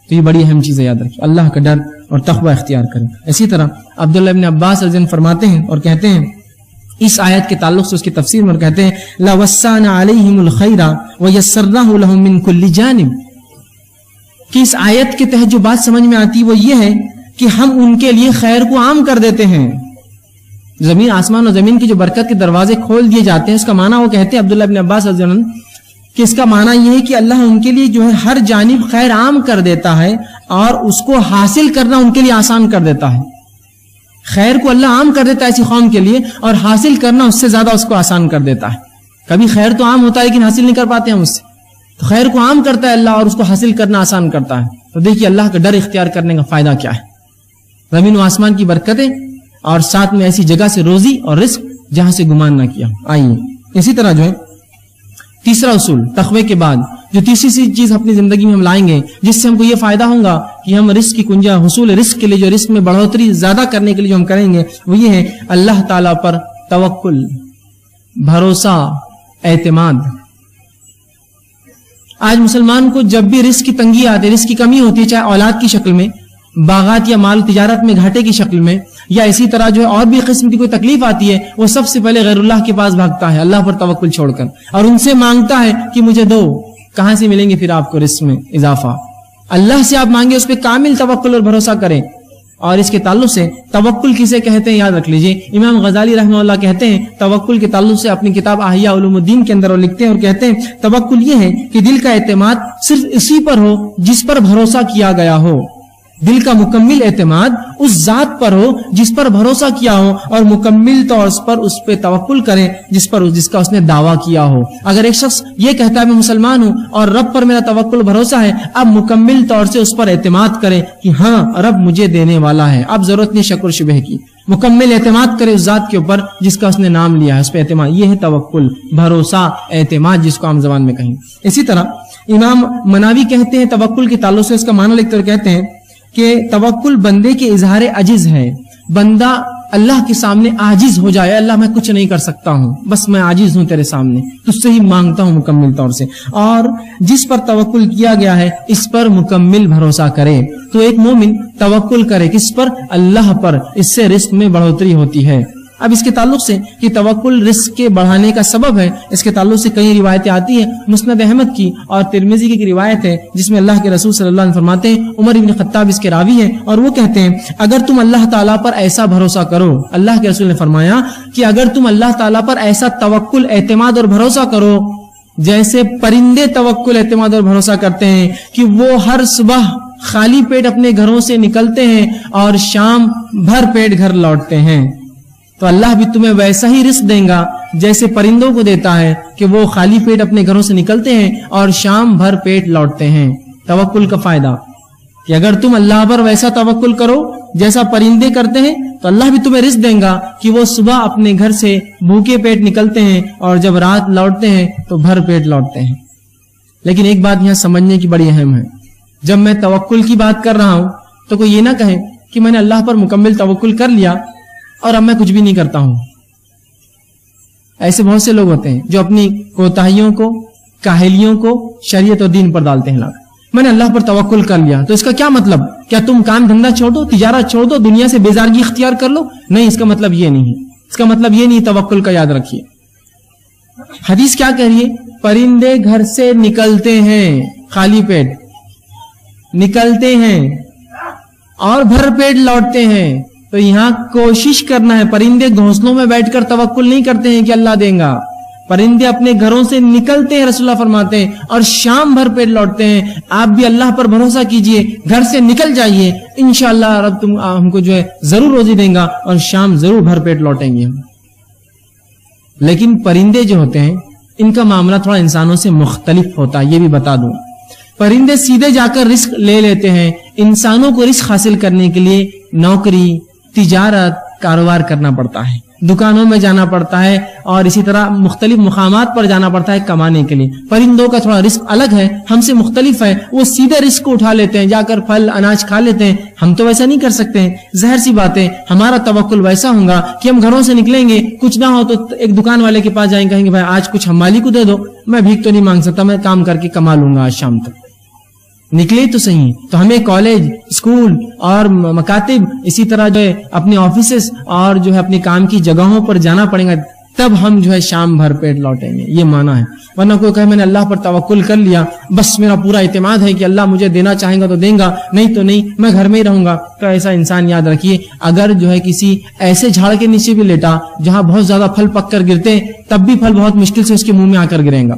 تو یہ بڑی اہم چیز ہے، یاد رکھیے، اللہ کا ڈر اور تقوی اختیار کریں۔ اسی طرح عبداللہ ابن عباس رضی اللہ عنہ فرماتے ہیں اور کہتے ہیں اس آیت کے تعلق سے اس کی تفسیر میں کہتے ہیں لَوَسَّعْنَا عَلَيْهِمُ الْخَيْرَ وَيَسَّرْنَاهُ لَهُم مِّن كُلِّ جَانِبٍ، کہ اس آیت کے تحت جو بات سمجھ میں آتی وہ یہ ہے کہ ہم ان کے لیے خیر کو عام کر دیتے ہیں۔ زمین آسمان اور زمین کی جو برکت کے دروازے کھول دیے جاتے ہیں، اس کا معنی وہ کہتے ہیں عبداللہ ابن عباس رضی اللہ عنہ کہ اس کا معنی یہ ہے کہ اللہ ان کے لیے جو ہے ہر جانب خیر عام کر دیتا ہے اور اس کو حاصل کرنا ان کے لیے آسان کر دیتا ہے. خیر کو اللہ عام کر دیتا ہے ایسی قوم کے لیے، اور حاصل کرنا اس سے زیادہ اس کو آسان کر دیتا ہے. کبھی خیر تو عام ہوتا ہے لیکن حاصل نہیں کر پاتے ہم اس سے، تو خیر کو عام کرتا ہے اللہ اور اس کو حاصل کرنا آسان کرتا ہے. تو دیکھیے اللہ کا ڈر اختیار کرنے کا فائدہ کیا ہے. زمین و آسمان کی برکتیں اور ساتھ میں ایسی جگہ سے روزی اور رزق جہاں سے گمان نہ کیا. آئیے اسی طرح جو ہے تیسرا اصول تقوی کے بعد جو تیسری چیز اپنی زندگی میں ہم لائیں گے جس سے ہم کو یہ فائدہ ہوگا کہ ہم رزق کی کنجا حصول رزق کے لیے جو رزق میں بڑھوتری زیادہ کرنے کے لیے جو ہم کریں گے وہ یہ ہے اللہ تعالیٰ پر توکل، بھروسہ، اعتماد. آج مسلمان کو جب بھی رزق کی تنگی آتی ہے، رزق کی کمی ہوتی ہے، چاہے اولاد کی شکل میں، باغات یا مال تجارت میں گھاٹے کی شکل میں، یا اسی طرح جو ہے اور بھی قسم کی کوئی تکلیف آتی ہے، وہ سب سے پہلے غیر اللہ کے پاس بھاگتا ہے اللہ پر توکل چھوڑ کر، اور ان سے مانگتا ہے کہ مجھے دو. کہاں سے ملیں گے پھر آپ کو رزق میں اضافہ؟ اللہ سے آپ مانگے، اس پہ کامل توکل اور بھروسہ کریں. اور اس کے تعلق سے توکل کسے کہتے ہیں یاد رکھ لیجئے. امام غزالی رحمہ اللہ کہتے ہیں توکل کے تعلق سے اپنی کتاب احیاء علوم الدین کے اندر وہ لکھتے ہیں اور کہتے ہیں توکل یہ ہے کہ دل کا اعتماد صرف اسی پر ہو جس پر بھروسہ کیا گیا ہو. دل کا مکمل اعتماد اس ذات پر ہو جس پر بھروسہ کیا ہو، اور مکمل طور پر اس پہ توکل کرے جس کا اس نے دعویٰ کیا ہو. اگر ایک شخص یہ کہتا ہے میں مسلمان ہوں اور رب پر میرا توکل بھروسہ ہے، اب مکمل طور سے اس پر اعتماد کرے کہ ہاں رب مجھے دینے والا ہے، اب ضرورت نہیں شک و شبہ کی. مکمل اعتماد کرے اس ذات کے اوپر جس کا اس نے نام لیا ہے، اس پہ اعتماد. یہ ہے توکل، بھروسہ، اعتماد جس کو عام زبان میں کہیں. اسی طرح امام مناوی کہتے ہیں توکل کے تعلق سے اس کا معنی لکھتے ہوئے کہتے ہیں کہ توکل بندے کے اظہار عجز ہے. بندہ اللہ کے سامنے عاجز ہو جائے، اللہ میں کچھ نہیں کر سکتا ہوں، بس میں عاجز ہوں تیرے سامنے، تجھ سے ہی مانگتا ہوں مکمل طور سے. اور جس پر توکل کیا گیا ہے اس پر مکمل بھروسہ کرے. تو ایک مومن توکل کرے کس پر؟ اللہ پر. اس سے رزق میں بڑھوتری ہوتی ہے. اب اس کے تعلق سے کہ توکل رزق کے بڑھانے کا سبب ہے، اس کے تعلق سے کئی روایتیں آتی ہیں. مسند احمد کی اور ترمذی کی روایت ہے جس میں اللہ کے رسول صلی اللہ علیہ وسلم فرماتے ہیں، عمر بن خطاب اس کے راوی ہیں، اور وہ کہتے ہیں اگر تم اللہ تعالیٰ پر ایسا بھروسہ کرو، اللہ کے رسول نے فرمایا کہ اگر تم اللہ تعالیٰ پر ایسا توکل، اعتماد اور بھروسہ کرو جیسے پرندے توکل، اعتماد اور بھروسہ کرتے ہیں کہ وہ ہر صبح خالی پیٹ اپنے گھروں سے نکلتے ہیں اور شام بھر پیٹ گھر لوٹتے ہیں، تو اللہ بھی تمہیں ویسا ہی رزق دیں گا جیسے پرندوں کو دیتا ہے کہ وہ خالی پیٹ اپنے گھروں سے نکلتے ہیں اور شام بھر پیٹ لوٹتے ہیں. توکل کا فائدہ کہ اگر تم اللہ پر ویسا توکل کرو جیسا پرندے کرتے ہیں تو اللہ بھی تمہیں رزق دیں گا کہ وہ صبح اپنے گھر سے بھوکے پیٹ نکلتے ہیں اور جب رات لوٹتے ہیں تو بھر پیٹ لوٹتے ہیں. لیکن ایک بات یہاں سمجھنے کی بڑی اہم ہے، جب میں توکل کی بات کر رہا ہوں تو کوئی یہ نہ کہے کہ میں نے اللہ پر مکمل توکل کر لیا اور اب میں کچھ بھی نہیں کرتا ہوں. ایسے بہت سے لوگ ہوتے ہیں جو اپنی کوتاہیوں کو، کاہلیوں کو شریعت اور دین پر ڈالتے ہیں. میں نے اللہ پر توکل کر لیا تو اس کا کیا مطلب؟ کیا تم کام دھندا چھوڑ دو، تجارت چھوڑ دو، دنیا سے بیزارگی اختیار کر لو؟ نہیں، اس کا مطلب یہ نہیں ہے. اس کا مطلب یہ نہیں. توکل کا یاد رکھیے. حدیث کیا کہہ رہی ہے؟ پرندے گھر سے نکلتے ہیں، خالی پیٹ نکلتے ہیں اور بھر پیٹ لوٹتے ہیں. تو یہاں کوشش کرنا ہے. پرندے گھونسلوں میں بیٹھ کر توکل نہیں کرتے ہیں کہ اللہ دیں گا. پرندے اپنے گھروں سے نکلتے ہیں، رسول اللہ فرماتے ہیں، اور شام بھر پیٹ لوٹتے ہیں. آپ بھی اللہ پر بھروسہ کیجئے، گھر سے نکل جائیے، انشاءاللہ رب تم ہم کو جو ہے ضرور روزی دیں گا اور شام ضرور بھر پیٹ لوٹیں گے. لیکن پرندے جو ہوتے ہیں ان کا معاملہ تھوڑا انسانوں سے مختلف ہوتا ہے، یہ بھی بتا دوں. پرندے سیدھے جا کر رزق لے لیتے ہیں. انسانوں کو رزق حاصل کرنے کے لیے نوکری، تجارت، کاروبار کرنا پڑتا ہے، دکانوں میں جانا پڑتا ہے اور اسی طرح مختلف مقامات پر جانا پڑتا ہے کمانے کے لیے. پرندوں کا تھوڑا رزق الگ ہے، ہم سے مختلف ہے. وہ سیدھے رزق کو اٹھا لیتے ہیں، جا کر پھل اناج کھا لیتے ہیں. ہم تو ویسا نہیں کر سکتے ہیں. ظاہر سی بات ہے ہمارا توکل ویسا ہوگا کہ ہم گھروں سے نکلیں گے، کچھ نہ ہو تو ایک دکان والے کے پاس جائیں، کہیں گے بھائی آج کچھ ہم مالی کو دے دو، میں بھیک تو نہیں مانگ سکتا، میں کام کر کے کما لوں گا آج شام تک. نکلے تو صحیح. تو ہمیں کالج، اسکول اور مکاتب، اسی طرح جو ہے اپنے آفیسز اور جو ہے اپنے کام کی جگہوں پر جانا پڑے گا. تب ہم جو ہے شام بھر پیٹ لوٹیں گے، یہ معنی ہے. ورنہ کوئی کہے میں نے اللہ پر توکل کر لیا، بس میرا پورا اعتماد ہے کہ اللہ مجھے دینا چاہیں گا تو دیں گا، نہیں تو نہیں، میں گھر میں ہی رہوں گا. تو ایسا انسان یاد رکھیے اگر جو ہے کسی ایسے جھاڑ کے نیچے بھی لیٹا جہاں بہت زیادہ پھل پک کر گرتے تب بھی پھل بہت مشکل سے اس کے منہ میں آ کر گرے گا.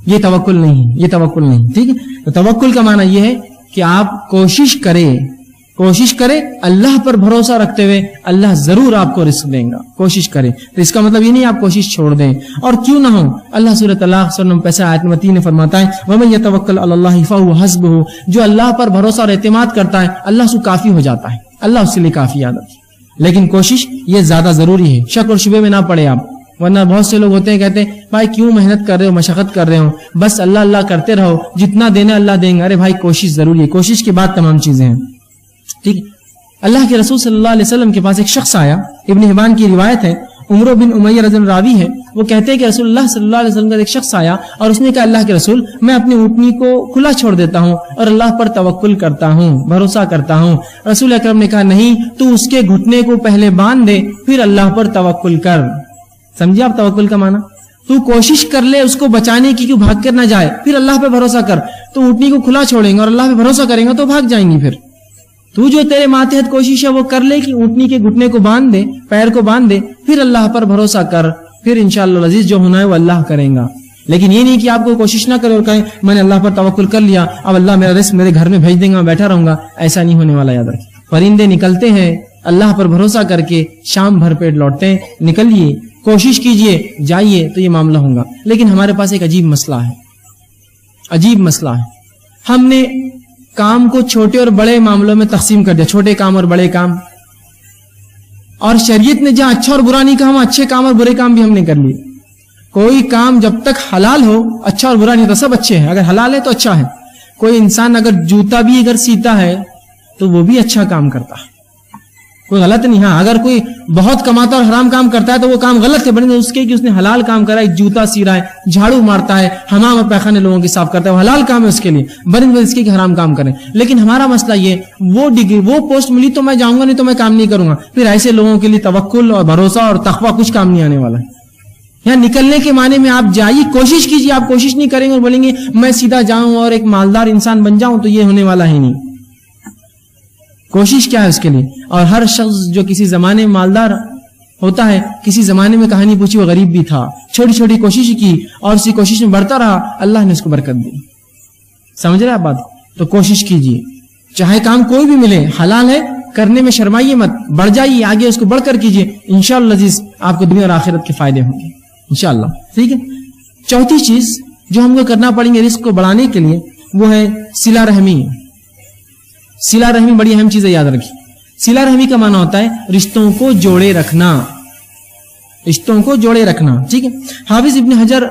یہ توکل نہیں، یہ توکل نہیں. ٹھیک ہے، تو توکل کا معنی یہ ہے کہ آپ کوشش کریں اللہ پر بھروسہ رکھتے ہوئے اللہ ضرور آپ کو رزق دیں گا. کوشش کریں، تو اس کا مطلب یہ نہیں آپ کوشش چھوڑ دیں. اور کیوں نہ ہو، اللہ سورۃ طلاق سورہ 5 آیت نمبر 3 میں فرماتا ہے وَمَن يَتَوَكَّلْ عَلَى اللَّهِ فَهُوَ حَسْبُهُ، جو اللہ پر بھروسہ اور اعتماد کرتا ہے اللہ اس کو کافی ہو جاتا ہے، اللہ اس کے لیے کافی یاد رکھے. لیکن کوشش یہ زیادہ ضروری ہے، شک اور شبے میں نہ پڑے آپ. ورنہ بہت سے لوگ ہوتے ہیں کہتے ہیں بھائی کیوں محنت کر رہے ہو، مشقت کر رہے ہو، بس اللہ اللہ کرتے رہو، جتنا دینا اللہ دیں گا. ارے بھائی کوشش ضروری ہے، کوشش کے بعد تمام چیزیں ہیں. ٹھیک ہے. اللہ کے رسول صلی اللہ علیہ وسلم کے پاس ایک شخص آیا، ابن حبان کی روایت ہے، عمر بن امیہ رضی اللہ راوی ہے، وہ کہتے ہیں کہ رسول اللہ صلی اللہ علیہ وسلم کا ایک شخص آیا اور اس نے کہا اللہ کے رسول میں اپنی اونٹنی کو کھلا چھوڑ دیتا ہوں اور اللہ پر توکل کرتا ہوں، بھروسہ کرتا ہوں. رسول اکرم نے کہا نہیں، تو اس کے گھٹنے کو پہلے باندھ دے پھر اللہ پر توکل کر. سمجھے آپ توکل کا معنی؟ تو کوشش کر لے اس کو بچانے کی کہ بھاگ کر نہ جائے، پھر اللہ پہ بھروسہ کر. تو اونٹنی کو کھلا چھوڑیں گے اور اللہ پہ بھروسہ کریں گے تو بھاگ جائیں گی. پھر تو جو تیرے ماتحت کوشش ہے وہ کر لے کہ اونٹنی کے گھٹنے کو باندھ دے، پیر کو باندھ دے، پھر اللہ پر بھروسہ کر، پھر انشاءاللہ العزیز جو ہونا ہے وہ اللہ کریں گا. لیکن یہ نہیں کہ آپ کو کوشش نہ کرے اور کہیں میں نے اللہ پر توکل کر لیا اب اللہ میرا رزق میرے گھر میں بھیج دیں گا میں بیٹھا رہوں گا. ایسا نہیں ہونے والا، یاد رکھیں. پرندے نکلتے ہیں اللہ پر بھروسہ کر کے، شام بھر پیٹ لوٹتے ہیں. نکلیے، کوشش کیجئے، جائیے تو یہ معاملہ ہوگا. لیکن ہمارے پاس ایک عجیب مسئلہ ہے. ہم نے کام کو چھوٹے اور بڑے معاملوں میں تقسیم کر دیا، چھوٹے کام اور بڑے کام. اور شریعت نے جہاں اچھا اور برا نہیں کہا، وہاں اچھے کام اور برے کام بھی ہم نے کر لیے. کوئی کام جب تک حلال ہو اچھا اور برا نہیں ہوتا، سب اچھے ہیں. اگر حلال ہے تو اچھا ہے. کوئی انسان اگر جوتا بھی اگر سیتا ہے تو وہ بھی اچھا کام کرتا ہے، کوئی غلط نہیں. ہاں اگر کوئی بہت کماتا اور حرام کام کرتا ہے تو وہ کام غلط ہے، بلکہ اس کے کہ اس نے حلال کام کرا ہے، جوتا سی رہا ہے، جھاڑو مارتا ہے، حمام اور پیخانے لوگوں کے صاف کرتا ہے، وہ حلال کام ہے اس کے لیے، بلکہ اس کے کہ حرام کام کریں. لیکن ہمارا مسئلہ یہ وہ ڈگری وہ پوسٹ ملی تو میں جاؤں گا، نہیں تو میں کام نہیں کروں گا. پھر ایسے لوگوں کے لیے توکل اور بھروسہ اور تقویٰ کچھ کام نہیں آنے والا ہے. یہاں نکلنے کے معنی میں آپ جائیے، کوشش کیجیے. آپ کوشش نہیں کریں گے اور بولیں گے میں سیدھا جاؤں اور ایک مالدار انسان بن جاؤں تو یہ ہونے والا ہے نہیں. کوشش کیا ہے اس کے لیے. اور ہر شخص جو کسی زمانے میں مالدار ہوتا ہے، کسی زمانے میں کہانی پوچھی وہ غریب بھی تھا، چھوٹی چھوٹی کوشش کی اور اسی کوشش میں بڑھتا رہا، اللہ نے اس کو برکت دی. سمجھ رہے آپ بات؟ تو کوشش کیجیے، چاہے کام کوئی بھی ملے، حلال ہے، کرنے میں شرمائیے مت، بڑھ جائیے آگے، اس کو بڑھ کر کیجیے. انشاءاللہ عزیز آپ کو دنیا اور آخرت کے فائدے ہوں گے انشاءاللہ. ٹھیک ہے. چوتھی چیز جو ہم کو کرنا پڑیں گے رزق کو بڑھانے کے لیے وہ ہے صلہ رحمی. صلہ رحمی بڑی اہم چیز ہے، یاد رکھیے. صلہ رحمی کا معنی ہوتا ہے رشتوں کو جوڑے رکھنا، رشتوں کو جوڑے رکھنا. ٹھیک ہے. حافظ ابن حجر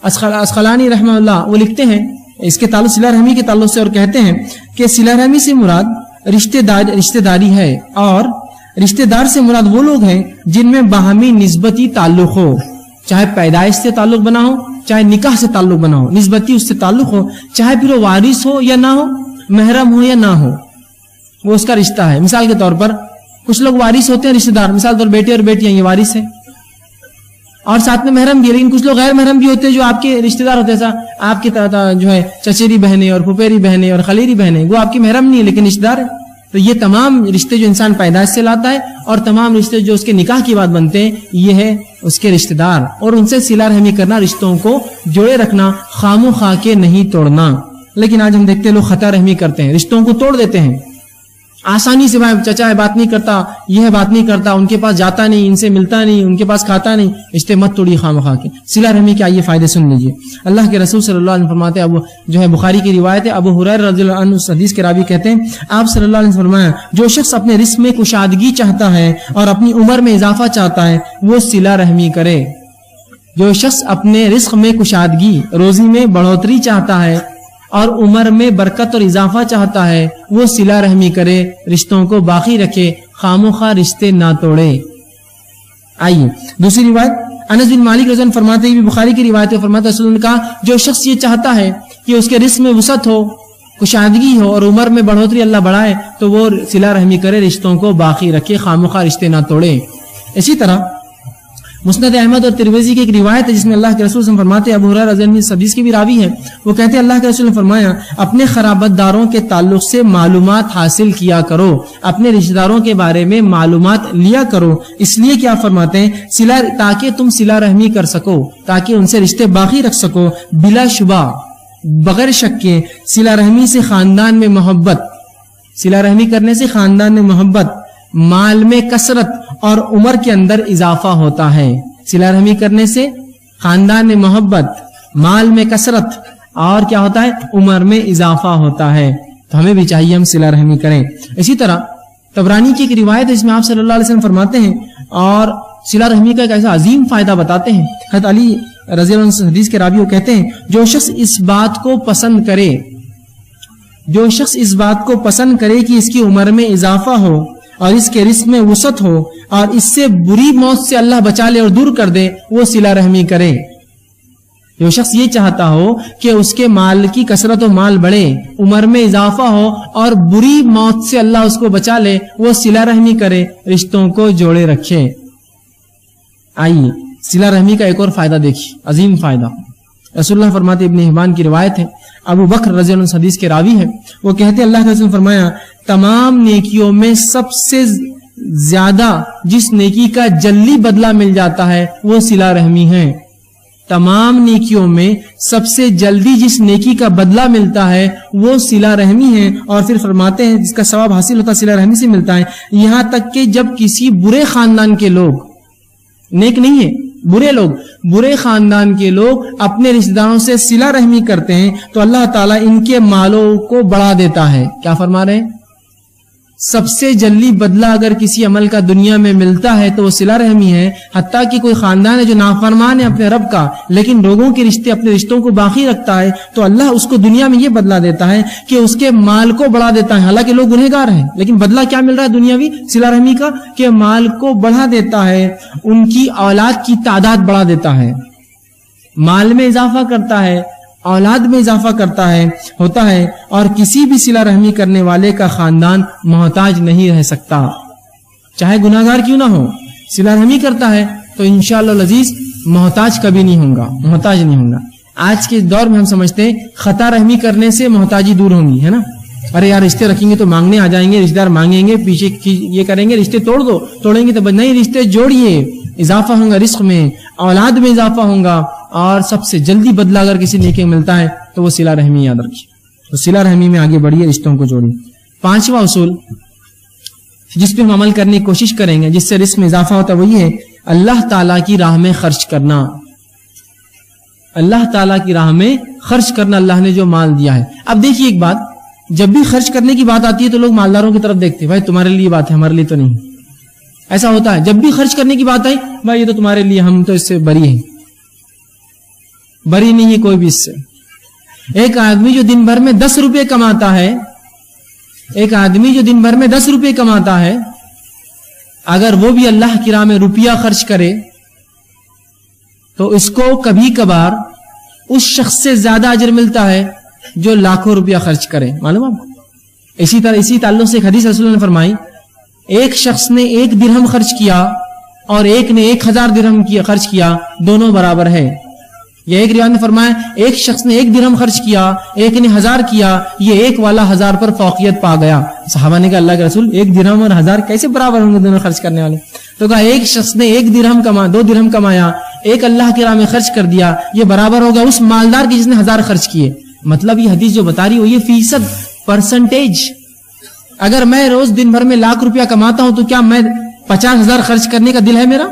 اسقلانی رحمہ اللہ وہ لکھتے ہیں اس کے تعلق صلہ رحمی کے تعلق سے، اور کہتے ہیں کہ صلہ رحمی سے مراد رشتہ داری ہے، اور رشتہ دار سے مراد وہ لوگ ہیں جن میں باہمی نسبتی تعلق ہو، چاہے پیدائش سے تعلق بنا ہو، چاہے نکاح سے تعلق بنا ہو، نسبتی اس سے تعلق ہو، چاہے پھر وہ وارث ہو یا نہ ہو، محرم ہو یا نہ ہو، وہ اس کا رشتہ ہے. مثال کے طور پر کچھ لوگ وارث ہوتے ہیں رشتہ دار، مثال کے طور بیٹے اور بیٹیاں یہ وارث ہیں اور ساتھ میں محرم بھی. لیکن کچھ لوگ غیر محرم بھی ہوتے ہیں جو آپ کے رشتہ دار ہوتے ہیں، آپ کی جو ہے چچیری بہنیں اور پھپھیری بہنیں اور خلیری بہنیں، وہ آپ کی محرم نہیں ہے لیکن رشتہ دار ہے. تو یہ تمام رشتے جو انسان پیدائش سے لاتا ہے اور تمام رشتے جو اس کے نکاح کی بات بنتے ہیں یہ ہے اس کے رشتہ دار، اور ان سے صلہ رحمی کرنا، رشتوں کو جوڑے رکھنا، خام و خواہ کے نہیں توڑنا. لیکن آج ہم دیکھتے ہیں لوگ خطا رحمی کرتے ہیں، رشتوں کو توڑ دیتے ہیں آسانی سے. بھائی چچا ہے بات نہیں کرتا، یہ ہے بات نہیں کرتا، ان کے پاس جاتا نہیں، ان سے ملتا نہیں، ان کے پاس کھاتا نہیں، رشتے مت توڑیے خام خواہ کے. صلہ رحمی کے آئیے فائدے سن لیجیے. اللہ کے رسول صلی اللہ علیہ وسلم فرماتے ہیں، جو ہے بخاری کی روایت ہے، ابو ہریرہ رضی اللہ عنہ اس حدیث کے راوی کہتے ہیں آپ صلی اللہ علیہ وسلم فرمایا جو شخص اپنے رزق میں کشادگی چاہتا ہے اور اپنی عمر میں اضافہ چاہتا ہے وہ صلہ رحمی کرے. جو شخص اپنے رزق میں کشادگی، روزی میں بڑھوتری چاہتا ہے اور عمر میں برکت اور اضافہ چاہتا ہے وہ صلہ رحمی کرے، رشتوں کو باقی رکھے، خام و خواہ رشتے نہ توڑے. آئیے دوسری روایت انس بن مالک رضی اللہ عنہ فرماتے ہیں، بخاری کی روایت ہے، فرماتے ہیں رسول اللہ نے کہا جو شخص یہ چاہتا ہے کہ اس کے رزق میں وسعت ہو، کشادگی ہو اور عمر میں بڑھوتری اللہ بڑھائے تو وہ صلہ رحمی کرے، رشتوں کو باقی رکھے، خام و خواہ رشتے نہ توڑے. اسی طرح مسند احمد اور ترمذی کی ایک روایت ہے جس میں اللہ کے رسول صلی اللہ علیہ وسلم فرماتے ہیں، ابو ہریرہ رضی اللہ عنہ اس حدیث کے بھی راوی ہیں، وہ کہتے ہیں اللہ کے رسول نے فرمایا اپنے خرابت داروں کے تعلق سے معلومات حاصل کیا کرو، اپنے رشتہ داروں کے بارے میں معلومات لیا کرو، اس لیے کیا فرماتے ہیں تاکہ تم صلہ رحمی کر سکو، تاکہ ان سے رشتے باقی رکھ سکو، بلا شبہ بغیر شک کے صلہ رحمی سے خاندان میں محبت، صلہ رحمی کرنے سے خاندان میں محبت، مال میں کثرت اور عمر کے اندر اضافہ ہوتا ہے۔ صلہ رحمی کرنے سے خاندان میں محبت، مال میں کثرت اور کیا ہوتا ہے؟ عمر میں اضافہ ہوتا ہے۔ تو ہمیں بھی چاہیے ہم صلہ رحمی کریں۔ اسی طرح طبرانی کی ایک روایت ہے جس میں آپ صلی اللہ علیہ وسلم فرماتے ہیں اور صلہ رحمی کا ایک ایسا عظیم فائدہ بتاتے ہیں، حضرت علی رضی اللہ عنہ حدیث کے راوی وہ کہتے ہیں جو شخص اس بات کو پسند کرے کہ اس کی عمر میں اضافہ ہو اور اس کے رزق میں وسعت ہو اور اس سے بری موت سے اللہ بچا لے اور دور کر دے، وہ صلہ رحمی کرے۔ جو شخص یہ چاہتا ہو کہ اس کے مال کی کثرت و مال بڑھے، عمر میں اضافہ ہو اور بری موت سے اللہ اس کو بچا لے، وہ صلہ رحمی کرے، رشتوں کو جوڑے رکھے۔ آئیے صلہ رحمی کا ایک اور فائدہ دیکھیے، عظیم فائدہ۔ رسول اللہ فرماتے، ابن حبان کی روایت ہے، ابو بکر رضی اللہ عنہ حدیث کے راوی ہے، وہ کہتے اللہ کے رسول نے فرمایا تمام نیکیوں میں سب سے زیادہ جس نیکی کا جلدی بدلہ مل جاتا ہے وہ صلہ رحمی ہے۔ تمام نیکیوں میں سب سے جلدی جس نیکی کا بدلہ ملتا ہے وہ صلہ رحمی ہے، اور پھر فرماتے ہیں جس کا ثواب حاصل ہوتا ہے صلہ رحمی سے ملتا ہے، یہاں تک کہ جب کسی برے خاندان کے لوگ، نیک نہیں ہے، برے خاندان کے لوگ اپنے رشتہ داروں سے صلہ رحمی کرتے ہیں تو اللہ تعالیٰ ان کے مالوں کو بڑھا دیتا ہے۔ کیا فرما رہے ہیں؟ سب سے جلدی بدلہ اگر کسی عمل کا دنیا میں ملتا ہے تو وہ صلہ رحمی ہے۔ حتیٰ کہ کوئی خاندان ہے جو نافرمان ہے اپنے رب کا لیکن لوگوں کے رشتے، اپنے رشتوں کو باقی رکھتا ہے، تو اللہ اس کو دنیا میں یہ بدلہ دیتا ہے کہ اس کے مال کو بڑھا دیتا ہے۔ حالانکہ لوگ گنہگار ہیں لیکن بدلہ کیا مل رہا ہے دنیاوی صلہ رحمی کا؟ کہ مال کو بڑھا دیتا ہے، ان کی اولاد کی تعداد بڑھا دیتا ہے، مال میں اضافہ کرتا ہے، اولاد میں اضافہ ہوتا ہے، اور کسی بھی صلہ رحمی کرنے والے کا خاندان محتاج نہیں رہ سکتا، چاہے گناہگار کیوں نہ ہو، صلہ رحمی کرتا ہے تو انشاءاللہ العزیز محتاج کبھی نہیں ہوگا۔ آج کے دور میں ہم سمجھتے ہیں خطا رحمی کرنے سے محتاجی دور ہوگی، ہے نا؟ ارے یار رشتے رکھیں گے تو مانگنے آ جائیں گے، رشتہ دار مانگیں گے، پیچھے یہ کریں گے، رشتے توڑیں گے تو نہیں، رشتے جوڑیے، اضافہ ہوگا رزق میں، اولاد میں اضافہ ہوگا، اور سب سے جلدی بدلہ اگر کسی نیکی ملتا ہے تو وہ صلہ رحمی یاد رکھیے۔ تو صلہ رحمی میں آگے بڑھیے، رشتوں کو جوڑیے۔ پانچواں اصول جس پہ ہم عمل کرنے کی کوشش کریں گے جس سے رزق میں اضافہ ہوتا ہے وہ یہ ہے اللہ تعالیٰ کی راہ میں خرچ کرنا۔ اللہ تعالیٰ کی راہ میں خرچ کرنا، اللہ نے جو مال دیا ہے۔ اب دیکھیے ایک بات، جب بھی خرچ کرنے کی بات آتی ہے تو لوگ مالداروں کی طرف دیکھتے ہیں، بھائی تمہارے لیے بات ہے، ہمارے لیے تو نہیں۔ ایسا ہوتا ہے جب بھی خرچ کرنے کی بات آئی، بھائی یہ تو تمہارے لیے، ہم تو اس سے بری ہیں، بری نہیں ہے کوئی بھی اس سے۔ ایک آدمی جو دن بھر میں 10 روپے کماتا ہے، اگر وہ بھی اللہ کی راہ میں روپیہ خرچ کرے تو اس کو کبھی کبھار اس شخص سے زیادہ اجر ملتا ہے جو لاکھوں روپیہ خرچ کرے، معلوم آپ کو؟ اسی تعلق سے ایک حدیث رسول نے فرمائی، ایک شخص نے 1 درہم خرچ کیا اور ایک نے 1000 درہم خرچ کیا، دونوں برابر ہے۔ یہ ایک روایت نے فرمایا ایک شخص نے 1 درہم خرچ کیا، ایک نے 1000 کیا، یہ ایک والا 1000 پر فوقیت پا گیا۔ صحابہ نے کہا اللہ کے رسول 1 درہم اور 1000 کیسے برابر ہوں گے دونوں خرچ کرنے والے؟ تو کہا ایک شخص نے 1 درہم 2 درہم کمایا، ایک اللہ کی راہ میں خرچ کر دیا، یہ برابر ہوگا اس مالدار کی جس نے 1000 خرچ کیے۔ مطلب یہ حدیث جو بتا رہی ہو یہ فیصد، پرسنٹیج۔ اگر میں روز دن بھر میں 1,00,000 روپیہ کماتا ہوں تو کیا میں 50,000 خرچ کرنے کا دل ہے میرا؟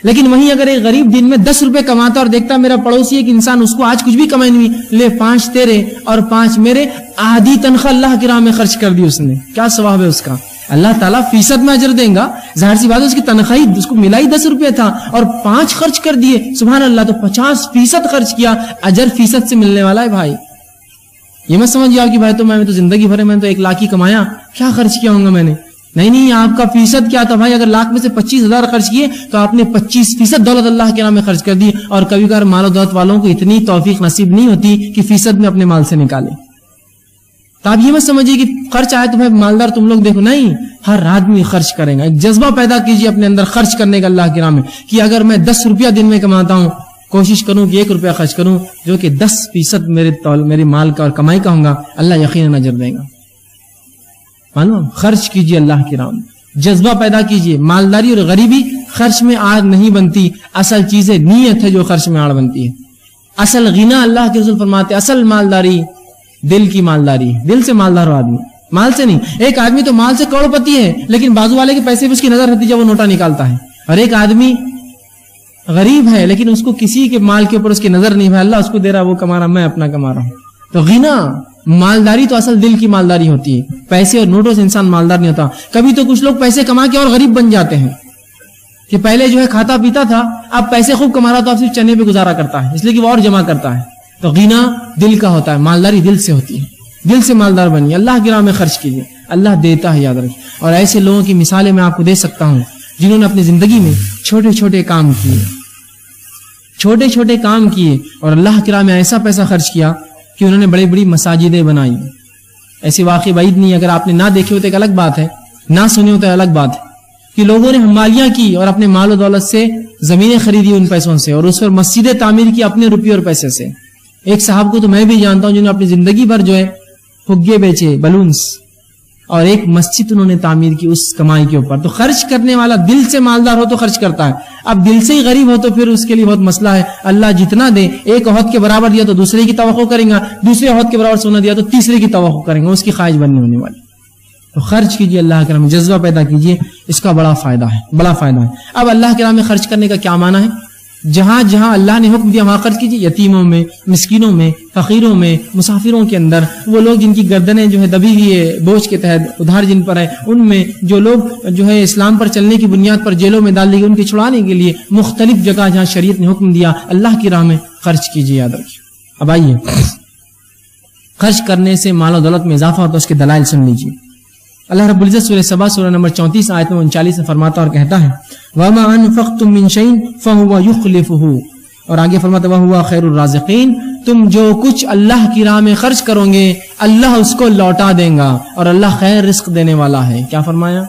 لیکن وہیں اگر ایک غریب دن میں 10 روپے کماتا اور دیکھتا میرا پڑوسی ایک انسان اس کو آج کچھ بھی کمائی نہیں، لے 5 تیرے اور 5 میرے، آدھی تنخواہ اللہ کی راہ میں خرچ کر دی اس نے، کیا ثواب ہے اس کا؟ اللہ تعالیٰ فیصد میں اجر دیں گا، ظاہر سی بات ہے اس کی تنخواہی اس کو ملا ہی 10 روپے تھا اور 5 خرچ کر دیے، سبحان اللہ، تو 50% خرچ کیا، اجر فیصد سے ملنے والا ہے بھائی۔ یہ مت سمجھیے آپ کی بھائی تو میں تو زندگی بھر میں تو 1,00,000 ہی کمایا، کیا خرچ کیا ہوں گا میں نے؟ نہیں، آپ کا فیصد کیا تھا بھائی؟ اگر 1,00,000 میں سے 25,000 خرچ کیے تو آپ نے 25% دولت اللہ کے نام میں خرچ کر دی، اور کبھی کبھار مال و دولت والوں کو اتنی توفیق نصیب نہیں ہوتی کہ فیصد میں اپنے مال سے نکالے۔ تو آپ یہ مت سمجھیے کہ خرچ آئے تو بھائی مالدار تم لوگ دیکھو، نہیں، ہر آدمی خرچ کرے گا. ایک جذبہ پیدا کیجیے اپنے اندر خرچ کرنے کا اللہ کی راہ میں، کہ اگر میں 10 روپیہ دن میں کماتا ہوں، کوشش کروں کہ 1 روپیہ خرچ کروں جو کہ 10% میرے مال کا اور کمائی کا ہوگا، اللہ یقیناً اجر دے گا. مانو خرچ کیجیے اللہ کی راہ میں، جذبہ پیدا کیجیے. مالداری اور غریبی خرچ میں آڑ نہیں بنتی، اصل چیزیں نیت ہے جو خرچ میں آڑ بنتی ہے. اصل غنا اللہ کے رسول فرماتے اصل مالداری دل کی مالداری، دل سے مالدار ہو آدمی، مال سے نہیں. ایک آدمی تو مال سے کروڑ پتی ہے لیکن بازو والے کے پیسے پہ اس کی نظر رہتی جب وہ نوٹا نکالتا ہے، اور ایک آدمی غریب ہے لیکن اس کو کسی کے مال کے اوپر اس کی نظر نہیں ہے، اللہ اس کو دے رہا، وہ کما رہا، میں اپنا کما رہا ہوں. تو غنا مالداری تو اصل دل کی مالداری ہوتی ہے. پیسے اور نوٹوں سے انسان مالدار نہیں ہوتا. کبھی تو کچھ لوگ پیسے کما کے اور غریب بن جاتے ہیں کہ پہلے جو ہے کھاتا پیتا تھا، اب پیسے خوب کما رہا تو اب صرف چنے پہ گزارا کرتا ہے، اس لیے کہ وہ اور جمع کرتا ہے. تو غنا دل کا ہوتا ہے، مالداری دل سے ہوتی ہے. دل سے مالدار بنیے، اللہ کی راہ میں خرچ کیجیے، اللہ دیتا ہے، یاد رکھیے. اور ایسے لوگوں کی مثالیں میں آپ کو دے سکتا ہوں جنہوں نے اپنی زندگی میں چھوٹے چھوٹے کام کیے اور اللہ کی راہ میں ایسا پیسہ خرچ کیا کہ انہوں نے بڑی بڑی مساجدیں بنائی. ایسے واقعی بعید نہیں، اگر آپ نے نہ دیکھے ہوتے ایک الگ بات ہے، نہ سنے ہوتے الگ بات ہے، کہ لوگوں نے حمالیاں کی اور اپنے مال و دولت سے زمینیں خریدی ان پیسوں سے، اور اس پر مسجدیں تعمیر کی اپنے روپیے اور پیسے سے. ایک صاحب کو تو میں بھی جانتا ہوں جنہوں نے اپنی زندگی بھر جو ہے فگے بیچے، بلونز، اور ایک مسجد انہوں نے تعمیر کی اس کمائی کے اوپر. تو خرچ کرنے والا دل سے مالدار ہو تو خرچ کرتا ہے. اب دل سے ہی غریب ہو تو پھر اس کے لیے بہت مسئلہ ہے. اللہ جتنا دے، ایک عہد کے برابر دیا تو دوسرے کی توقع کریں گا، دوسرے عہد کے برابر سونا دیا تو تیسرے کی توقع کریں گا، اس کی خواہش بننے ہونے والی. تو خرچ کیجیے اللہ کے راہ میں، جذبہ پیدا کیجیے، اس کا بڑا فائدہ ہے. اب اللہ کے راہ میں خرچ کرنے کا کیا معنی ہے؟ جہاں جہاں اللہ نے حکم دیا وہاں خرچ کیجیے. یتیموں میں، مسکینوں میں، فقیروں میں، مسافروں کے اندر، وہ لوگ جن کی گردنیں جو ہے دبی ہوئی ہے بوجھ کے تحت، ادھار جن پر ہے، ان میں، جو لوگ جو ہے اسلام پر چلنے کی بنیاد پر جیلوں میں ڈال دی گئی، ان کے چھڑانے کے لیے مختلف جگہ جہاں شریعت نے حکم دیا اللہ کی راہ میں خرچ کیجیے، یاد رکھیے. اب آئیے خرچ کرنے سے مال و دولت میں اضافہ ہوتا ہے، اس کے دلائل سن لیجیے. اللہ رب العزت سورہ سبا سورہ نمبر 34 آیت نمبر 39 میں فرماتا اور کہتا ہے وَمَا أَنفَقْتُم مِّن شَيْءٍ فَهُوَ يُخْلِفُهُ، اور آگے فرماتا وَهُوَ خَيْرُ الرَّازِقِينَ، تم جو کچھ اللہ کی راہ میں خرچ کرو گے اللہ اس کو لوٹا دے گا اور اللہ خیر رزق دینے والا ہے. کیا فرمایا؟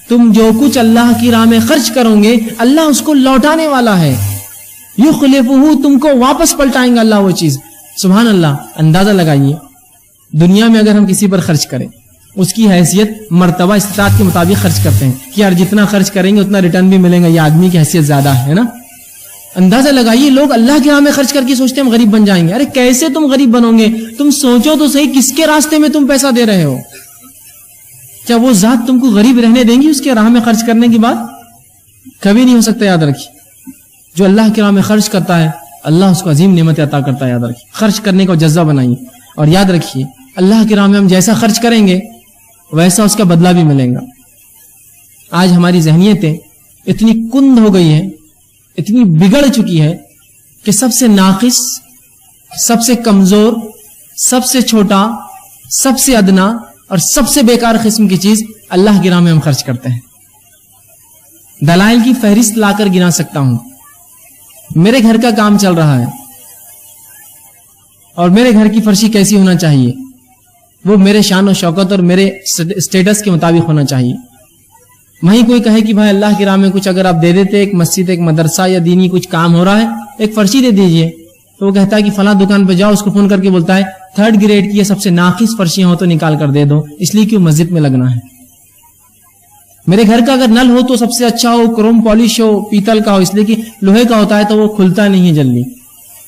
تم جو کچھ اللہ کی راہ میں خرچ کرو گے اللہ اس کو لوٹانے والا ہے. يُخْلِفُهُ، تم کو واپس پلٹائیں گا اللہ وہ چیز. سبحان اللہ. اندازہ لگائیے دنیا میں اگر ہم کسی پر خرچ کریں، اس کی حیثیت مرتبہ استطاعت کے مطابق خرچ کرتے ہیں کہ یار جتنا خرچ کریں گے اتنا ریٹرن بھی ملے گا، یہ آدمی کی حیثیت زیادہ ہے نا. اندازہ لگائیے لوگ اللہ کے راہ میں خرچ کر کے سوچتے ہیں ہم غریب بن جائیں گے. ارے کیسے تم غریب بنو گے؟ تم سوچو تو صحیح کس کے راستے میں تم پیسہ دے رہے ہو. کیا وہ ذات تم کو غریب رہنے دیں گی اس کے راہ میں خرچ کرنے کی بات؟ کبھی نہیں ہو سکتا. یاد رکھیے جو اللہ کے راہ میں خرچ کرتا ہے اللہ اس کو عظیم نعمت عطا کرتا ہے. یاد رکھیے خرچ کرنے کا جذبہ بنائیے، اور یاد رکھیے اللہ کے راہ میں ہم جیسا خرچ کریں گے ویسا اس کا بدلہ بھی ملے گا. آج ہماری ذہنیتیں اتنی کند ہو گئی ہے، اتنی بگڑ چکی ہے کہ سب سے ناقص، سب سے کمزور، سب سے چھوٹا، سب سے ادنا اور سب سے بیکار قسم کی چیز اللہ کی راہ میں ہم خرچ کرتے ہیں. دلائل کی فہرست لا کر گنا سکتا ہوں. میرے گھر کا کام چل رہا ہے اور میرے گھر کی فرشی کیسی ہونا چاہیے، وہ میرے شان و شوکت اور میرے سٹیٹس کے مطابق ہونا چاہیے. وہیں کوئی کہے کہ بھائی اللہ کی راہ میں کچھ اگر آپ دے دیتے، ایک مسجد، ایک مدرسہ یا دینی کچھ کام ہو رہا ہے، ایک فرشی دے دیجئے، تو وہ کہتا ہے کہ فلاں دکان پہ جاؤ، اس کو فون کر کے بولتا ہے 3rd گریڈ کی یہ سب سے ناقص فرشیاں ہو تو نکال کر دے دو، اس لیے کہ وہ مسجد میں لگنا ہے. میرے گھر کا اگر نل ہو تو سب سے اچھا ہو، کروم پالش ہو، پیتل کا ہو، اس لیے کہ لوہے کا ہوتا ہے تو وہ کھلتا نہیں ہے جلدی.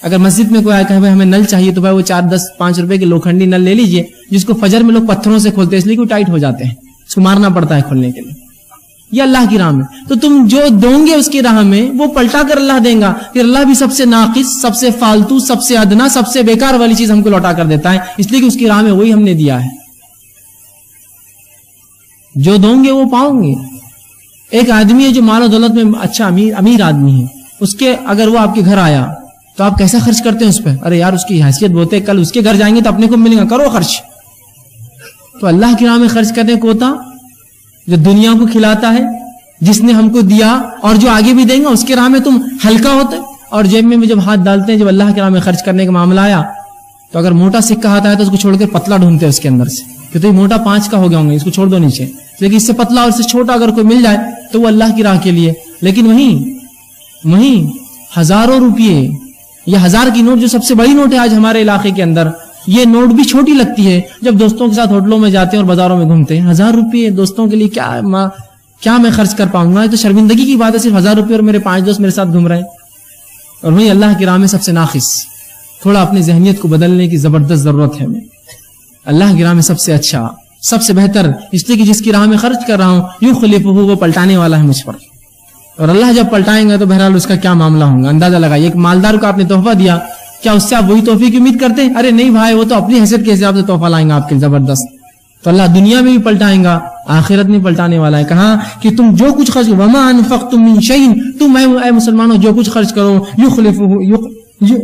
اگر مسجد میں کوئی آیا کہ ہمیں نل چاہیے تو بھائی وہ 4-10-5 روپے کے لوکھنڈی نل لے لیجئے، جس کو فجر میں لوگ پتھروں سے کھولتے ہیں اس لیے کہ وہ ٹائٹ ہو جاتے ہیں، اس کو مارنا پڑتا ہے کھولنے کے لیے. یہ اللہ کی راہ میں تو تم جو دو گے اس کی راہ میں وہ پلٹا کر اللہ دیں گا. پھر اللہ بھی سب سے ناقص، سب سے فالتو، سب سے ادنا، سب سے بیکار والی چیز ہم کو لوٹا کر دیتا ہے، اس لیے کہ اس کی راہ میں وہی ہم نے دیا ہے. جو دو گے وہ پاؤں گے. ایک آدمی ہے جو مال و دولت میں اچھا امیر آدمی ہے، اس کے اگر وہ آپ کے گھر آیا تو آپ کیسا خرچ کرتے ہیں اس پہ؟ ارے یار اس کی حیثیت بہت ہے، کل اس کے گھر جائیں گے تو اپنے کو ملے گا، کرو خرچ. تو اللہ کی راہ میں خرچ کرنے کو ہوتا جو دنیا کو کھلاتا ہے، جس نے ہم کو دیا اور جو آگے بھی دیں گا، اس کے راہ میں تم ہلکا ہوتے. اور جیب میں جب ہاتھ ڈالتے ہیں، جب اللہ کی راہ میں خرچ کرنے کا معاملہ آیا تو اگر موٹا سکہ آتا ہے تو اس کو چھوڑ کر پتلا ڈھونڈتے ہیں اس کے اندر سے کہ تو یہ موٹا 5 کا ہو گیا ہوں گے، اس کو چھوڑ دو نیچے، لیکن اس سے پتلا اور اس سے چھوٹا اگر کوئی مل جائے تو وہ اللہ کی راہ کے لیے. لیکن وہیں ہزاروں روپیے یا 1000 کی نوٹ جو سب سے بڑی نوٹ ہے آج ہمارے علاقے کے اندر، یہ نوٹ بھی چھوٹی لگتی ہے. جب دوستوں کے ساتھ ہوٹلوں میں جاتے ہیں اور بازاروں میں گھومتے ہیں، 1000 روپیے دوستوں کے لیے کیا میں خرچ کر پاؤں گا؟ یہ تو شرمندگی کی بات ہے، صرف 1000 روپیے اور میرے 5 دوست میرے ساتھ گھوم رہے ہیں. اور وہیں اللہ کی راہ میں سب سے ناقص، تھوڑا اپنی ذہنیت کو بدلنے کی زبردست ضرورت ہے. میں اللہ کی راہ میں سب سے اچھا، سب سے بہتر، اس لیے کہ جس کی راہ میں خرچ کر رہا ہوں یخلفہ، وہ پلٹانے والا ہے مجھ پر. اور اللہ جب پلٹائیں گا تو بہرحال اس کا کیا معاملہ ہوگا اندازہ لگائیے. ایک مالدار کو آپ نے تحفہ دیا، کیا اس سے آپ وہی تحفے کی امید کرتے ہیں؟ ارے نہیں بھائی، وہ تو اپنی حیثیت کے حساب سے تحفہ لائیں گا آپ کے زبردست. تو اللہ دنیا میں بھی پلٹائیں گا، آخرت میں پلٹانے والا ہے. کہا کہ تم جو کچھ خرچ، وما انفقتم من شیء، تم اے مسلمانوں جو کچھ خرچ کرو،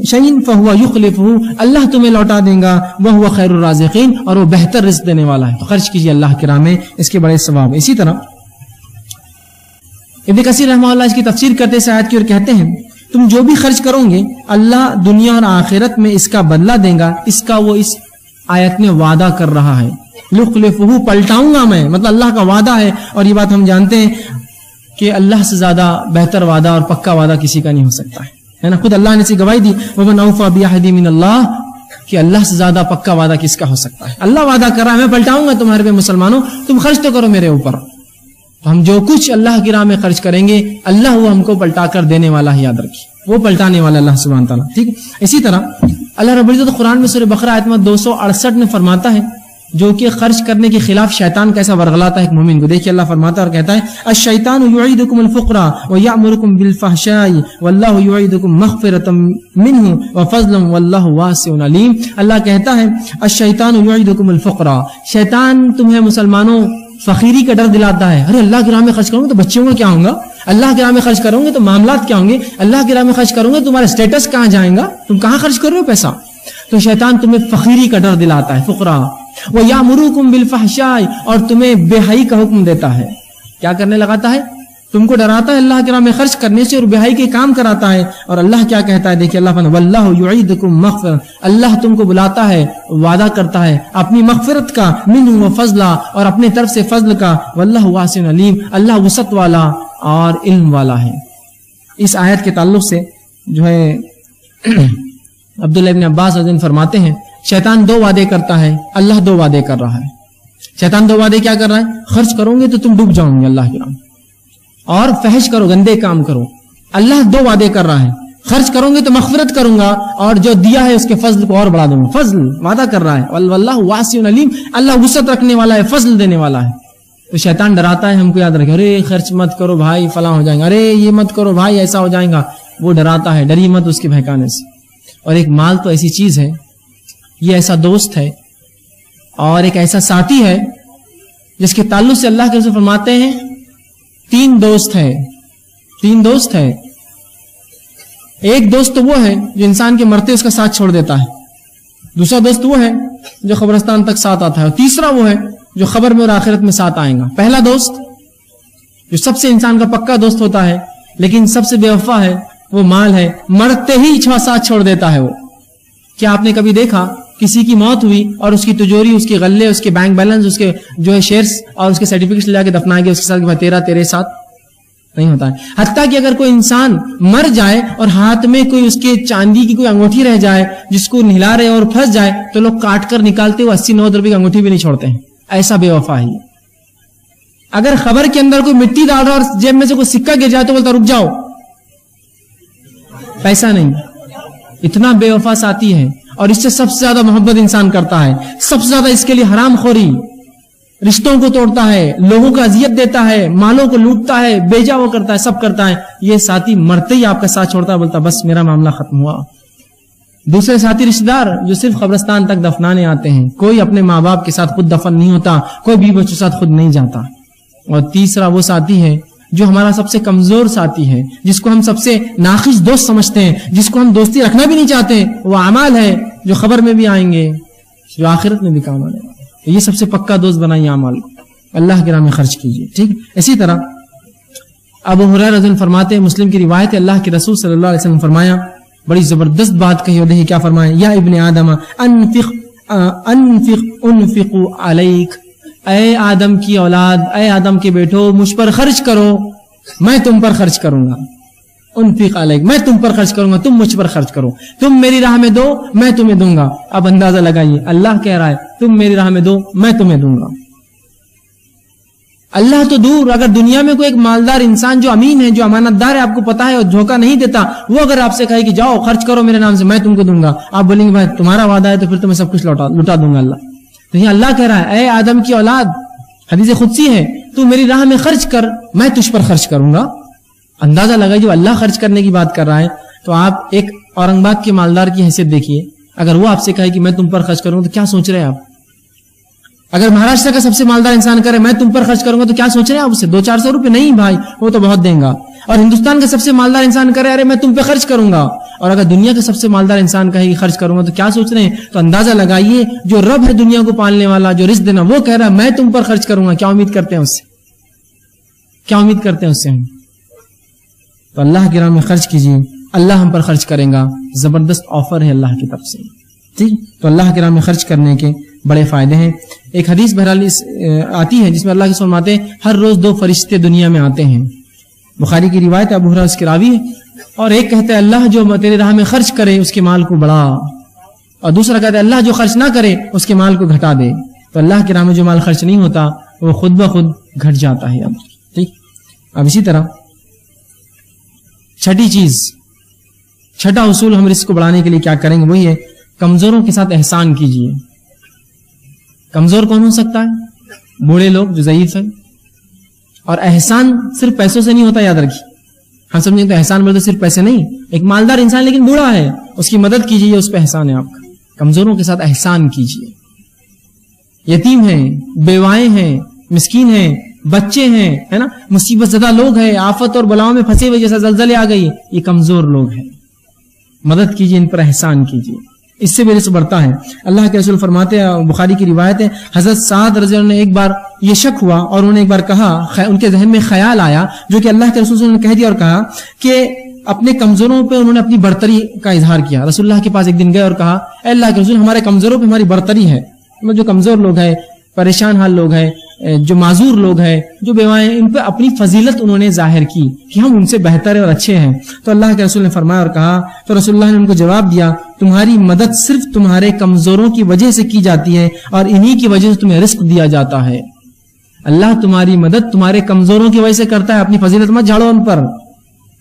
شیء فہو یخلفہ، اللہ تمہیں لوٹا دے گا، وہو خیر الرازقین، اور وہ بہتر رزق دینے والا ہے. تو خرچ کیجیے اللہ کی راہ میں، اس کے بڑے ثواب. اسی طرح ابن کثیر رحمہ اللہ اس کی تفسیر کرتے اس آیت کی اور کہتے ہیں تم جو بھی خرچ کرو گے اللہ دنیا اور آخرت میں اس کا بدلہ دے گا. اس کا وہ اس آیت میں وعدہ کر رہا ہے. یخلفہ، پلٹاؤں گا میں، مطلب اللہ کا وعدہ ہے. اور یہ بات ہم جانتے ہیں کہ اللہ سے زیادہ بہتر وعدہ اور پکا وعدہ کسی کا نہیں ہو سکتا ہے نا. خود اللہ نے اسی گواہی دی، ومن اوفی بعہدہ من اللہ، کہ اللہ سے زیادہ پکا وعدہ کس کا ہو سکتا ہے. اللہ وعدہ کر رہا ہے میں پلٹاؤں گا تمہارے پہ مسلمانوں، تم خرچ تو کرو میرے اوپر. ہم جو کچھ اللہ کی راہ میں خرچ کریں گے اللہ وہ ہم کو پلٹا کر دینے والا ہے، یاد رکھیے، وہ پلٹانے والا اللہ سبحانہ تعالیٰ. ٹھیک ہے. اسی طرح اللہ رب العزت قرآن میں سورہ بقرہ آیت نمبر 268 میں فرماتا ہے، جو کہ خرچ کرنے کے خلاف شیطان کیسا ورغلاتا ہے ایک مومن کو. دیکھیے اللہ فرماتا ہے اور کہتا ہے الشیطان یعیدکم الفقر ویأمرکم بالفحشاء واللہ یعیدکم مغفرۃ منہ وفضلا واللہ واسع علیم. اللہ کہتا ہے الشیطان یعیدکم الفقر، شیطان تمہیں مسلمانوں فقیری کا ڈر دلاتا ہے. ارے اللہ کی راہ میں خرچ کروں گے تو بچوں کا کیا ہوگا، اللہ کی راہ میں خرچ کروں گے تو معاملات کیا ہوں گے، اللہ کی راہ میں خرچ کروں گے تمہارا اسٹیٹس کہاں جائے گا، تم کہاں خرچ کر رہے ہو پیسہ. تو شیطان تمہیں فقیری کا ڈر دلاتا ہے، فقرا. وَيَأْمُرُكُمْ بِالْفَحْشَاءِ، اور تمہیں بے حیائی کا حکم دیتا ہے. کیا کرنے لگاتا ہے؟ تم کو ڈراتا ہے اللہ کی راہ میں خرچ کرنے سے اور بے حیائی کے کام کراتا ہے. اور اللہ کیا کہتا ہے؟ دیکھیے اللہ فرماتا ہے وَاللَّهُ يُعِيدُكُم مَغْفِرَةً، اللہ تم کو بلاتا ہے، وعدہ کرتا ہے اپنی مغفرت کا، منہ وفضلا، اور اپنے طرف سے فضل کا، واللہ واسع علیم، اللہ وسعت والا اور علم والا ہے. اس آیت کے تعلق سے جو ہے عبداللہ ابن عباس رضی اللہ عنہ فرماتے ہیں شیطان 2 وعدے کرتا ہے، اللہ 2 وعدے کر رہا ہے. شیطان 2 وعدے کیا کر رہا ہے؟ خرچ کرو گے تو تم ڈوب جاؤ گے اللہ کی راہ، اور فحش کرو، گندے کام کرو. اللہ 2 وعدے کر رہا ہے، خرچ کرو گے تو مغفرت کروں گا، اور جو دیا ہے اس کے فضل کو اور بڑھا دوں گا. فضل وعدہ کر رہا ہے، واللہ واسع علیم، اللہ وسعت رکھنے والا ہے، فضل دینے والا ہے. تو شیطان ڈراتا ہے ہم کو، یاد رکھے، ارے خرچ مت کرو بھائی فلاں ہو جائیں گا، ارے یہ مت کرو بھائی ایسا ہو جائے گا. وہ ڈراتا ہے، ڈری مت اس کے بہکانے سے. اور ایک مال تو ایسی چیز ہے، یہ ایسا دوست ہے اور ایک ایسا ساتھی ہے جس کے تعلق سے اللہ کے رسول فرماتے ہیں 3 دوست ہے. 3 دوست ہے. ایک دوست تو وہ ہے جو انسان کے مرتے اس کا ساتھ چھوڑ دیتا ہے، دوسرا دوست وہ ہے جو قبرستان تک ساتھ آتا ہے، اور تیسرا وہ ہے جو خبر میں اور آخرت میں ساتھ آئے گا. پہلا دوست جو سب سے انسان کا پکا دوست ہوتا ہے لیکن سب سے بے وفا ہے، وہ مال ہے، مرتے ہی ساتھ چھوڑ دیتا ہے. وہ کیا آپ نے کبھی دیکھا کسی کی موت ہوئی اور اس کی تجوری، اس کے غلے، اس کے بینک بیلنس، اس کے جو ہے شیئرز اور اس کے سرٹیفکیٹس لے کے دفنائے گئے اس کے ساتھ تیرے ساتھ نہیں ہوتا ہے. حتیٰ کہ اگر کوئی انسان مر جائے اور ہاتھ میں کوئی اس کے چاندی کی کوئی انگوٹھی رہ جائے جس کو نہلا رہے اور پھنس جائے تو لوگ کاٹ کر نکالتے ہوئے 80-90 روپے کی انگوٹھی بھی نہیں چھوڑتے ہیں. ایسا بے وفا ہے. اگر خبر کے اندر کوئی مٹی ڈال رہا اور جیب میں سے کوئی سکہ گر جائے تو بولتا رک جاؤ، پیسہ نہیں. اتنا بے وفا ساتھی ہے، اور اس سے سب سے زیادہ محبت انسان کرتا ہے، سب سے زیادہ اس کے لیے حرام خوری، رشتوں کو توڑتا ہے، لوگوں کو اذیت دیتا ہے، مالوں کو لوٹتا ہے، بیجا وہ کرتا ہے، سب کرتا ہے. یہ ساتھی مرتے ہی آپ کا ساتھ چھوڑتا ہے، بولتا بس میرا معاملہ ختم ہوا. دوسرے ساتھی رشتہ دار جو صرف قبرستان تک دفنانے آتے ہیں، کوئی اپنے ماں باپ کے ساتھ خود دفن نہیں ہوتا، کوئی بیوی بچوں کے ساتھ خود نہیں جاتا. اور تیسرا وہ ساتھی ہے جو ہمارا سب سے کمزور ساتھی ہے، جس کو ہم سب سے ناقص دوست سمجھتے ہیں، جس کو ہم دوستی رکھنا بھی نہیں چاہتے. وہ اعمال ہے جو خبر میں بھی آئیں گے، جو آخرت میں بھی کام آنے والے. یہ سب سے پکا دوست بنائیے اعمال کو، اللہ کے راہ میں خرچ کیجیے. ٹھیک. اسی طرح ابو ہریرہ رضی اللہ عنہ فرماتے ہیں، مسلم کی روایت ہے، اللہ کے رسول صلی اللہ علیہ وسلم فرمایا بڑی زبردست بات کہی اور دیکھیے کیا فرمائے, یا ابن آدم انفق علیک, اے آدم کی اولاد, اے آدم کے بیٹو, مجھ پر خرچ کرو, میں تم پر خرچ کروں گا. انفق علیک, میں تم پر خرچ کروں گا, تم مجھ پر خرچ کرو. تم میری راہ میں دو, میں تمہیں دوں گا. اب اندازہ لگائیے, اللہ کہہ رہا ہے تم میری راہ میں دو, میں تمہیں دوں گا. اللہ تو دور, اگر دنیا میں کوئی ایک مالدار انسان جو امین ہے, جو امانت دار ہے, آپ کو پتا ہے اور دھوکہ نہیں دیتا, وہ اگر آپ سے کہے کہ جاؤ خرچ کرو میرے نام سے, میں تم کو دوں گا, آپ بولیں گے بھائی تمہارا وعدہ ہے تو پھر تمہیں سب کچھ لٹا دوں گا اللہ. تو یہ اللہ کہہ رہا ہے اے آدم کی اولاد, حدیث قدسی ہے, تو میری راہ میں خرچ کر, میں تجھ پر خرچ کروں گا. اندازہ لگا جو اللہ خرچ کرنے کی بات کر رہا ہے, تو آپ ایک اورنگ آباد کے مالدار کی حیثیت دیکھیے, اگر وہ آپ سے کہے کہ میں تم پر خرچ کروں تو کیا سوچ رہے ہیں آپ؟ اگر مہاراشٹر کا سب سے مالدار انسان کرے میں تم پر خرچ کروں گا تو کیا سوچ رہے ہیں آپ اسے؟ 200-400 روپے نہیں بھائی, وہ تو بہت دیں گا. اور ہندوستان کا سب سے مالدار انسان کرے ارے میں تم پہ خرچ کروں گا, اور اگر دنیا کا سب سے مالدار انسان کہے کہ خرچ کروں گا تو کیا سوچ رہے ہیں؟ تو اندازہ لگائیے, جو رب ہے دنیا کو پالنے والا, جو رزق دینا, وہ کہہ رہا ہے میں تم پر خرچ کروں گا. کیا امید کرتے ہیں اس سے؟ کیا امید کرتے ہیں اس سے ہم؟ تو اللہ کے راہ میں خرچ کیجیے, اللہ ہم پر خرچ کرے گا. زبردست آفر ہے اللہ کی طرف سے, ٹھیک. تو اللہ کے راہ میں خرچ کرنے کے بڑے فائدے ہیں. ایک حدیث بہرحال آتی ہے جس میں اللہ کے فرماتے ہیں ہر روز 2 فرشتے دنیا میں آتے ہیں. بخاری کی روایت ہے, ابو ہریرہ اس کے راوی ہے, اور ایک کہتا ہے اللہ جو تیرے راہ میں خرچ کرے اس کے مال کو بڑھا, اور دوسرا کہتا ہے اللہ جو خرچ نہ کرے اس کے مال کو گھٹا دے. تو اللہ کے راہ میں جو مال خرچ نہیں ہوتا وہ خود بخود گھٹ جاتا ہے. اب ٹھیک, اب اسی طرح چھٹی چیز, چھٹا اصول ہم رزق کو بڑھانے کے لیے کیا کریں گے, وہی ہے کمزوروں کے ساتھ احسان کیجیے. کمزور کون ہو سکتا ہے؟ بوڑھے لوگ جو ضعیف ہیں. اور احسان صرف پیسوں سے نہیں ہوتا, یاد رکھیے. ہم سمجھیں تو احسان بولتے صرف پیسے نہیں, ایک مالدار انسان لیکن بوڑھا ہے اس کی مدد کیجیے, اس پہ احسان ہے آپ کا. کمزوروں کے ساتھ احسان کیجیے. یتیم ہیں, بیوائیں ہیں, مسکین ہیں, بچے ہیں, ہے نا, مصیبت زدہ لوگ ہیں, آفت اور بلاؤں میں پھنسے ہوئے, جیسا زلزلے آ گئی, یہ کمزور لوگ ہیں. مدد کیجیے, ان پر احسان کیجیے, اس سے بھی رزق بڑھتا ہے. اللہ کے رسول فرماتے ہیں, بخاری کی روایت ہے, حضرت سعد رضی اللہ عنہ نے ایک بار یہ شک ہوا اور انہوں نے ایک بار کہا, ان کے ذہن میں خیال آیا جو کہ اللہ کے رسول نے کہہ دیا, اور کہا کہ اپنے کمزوروں پہ انہوں نے اپنی برتری کا اظہار کیا. رسول اللہ کے پاس ایک دن گئے اور کہا اے اللہ کے رسول, ہمارے کمزوروں پہ ہماری برتری ہے. جو کمزور لوگ ہیں, پریشان حال لوگ ہیں, جو معذور لوگ ہیں, جو بیوائیں, ان پہ اپنی فضیلت انہوں نے ظاہر کی کہ ہم ان سے بہتر ہیں اور اچھے ہیں. تو اللہ کے رسول نے فرمایا اور کہا, تو رسول اللہ نے ان کو جواب دیا, تمہاری مدد صرف تمہارے کمزوروں کی وجہ سے کی جاتی ہے اور انہی کی وجہ سے تمہیں رزق دیا جاتا ہے. اللہ تمہاری مدد تمہارے کمزوروں کی وجہ سے کرتا ہے, اپنی فضیلت مت جھاڑو ان پر.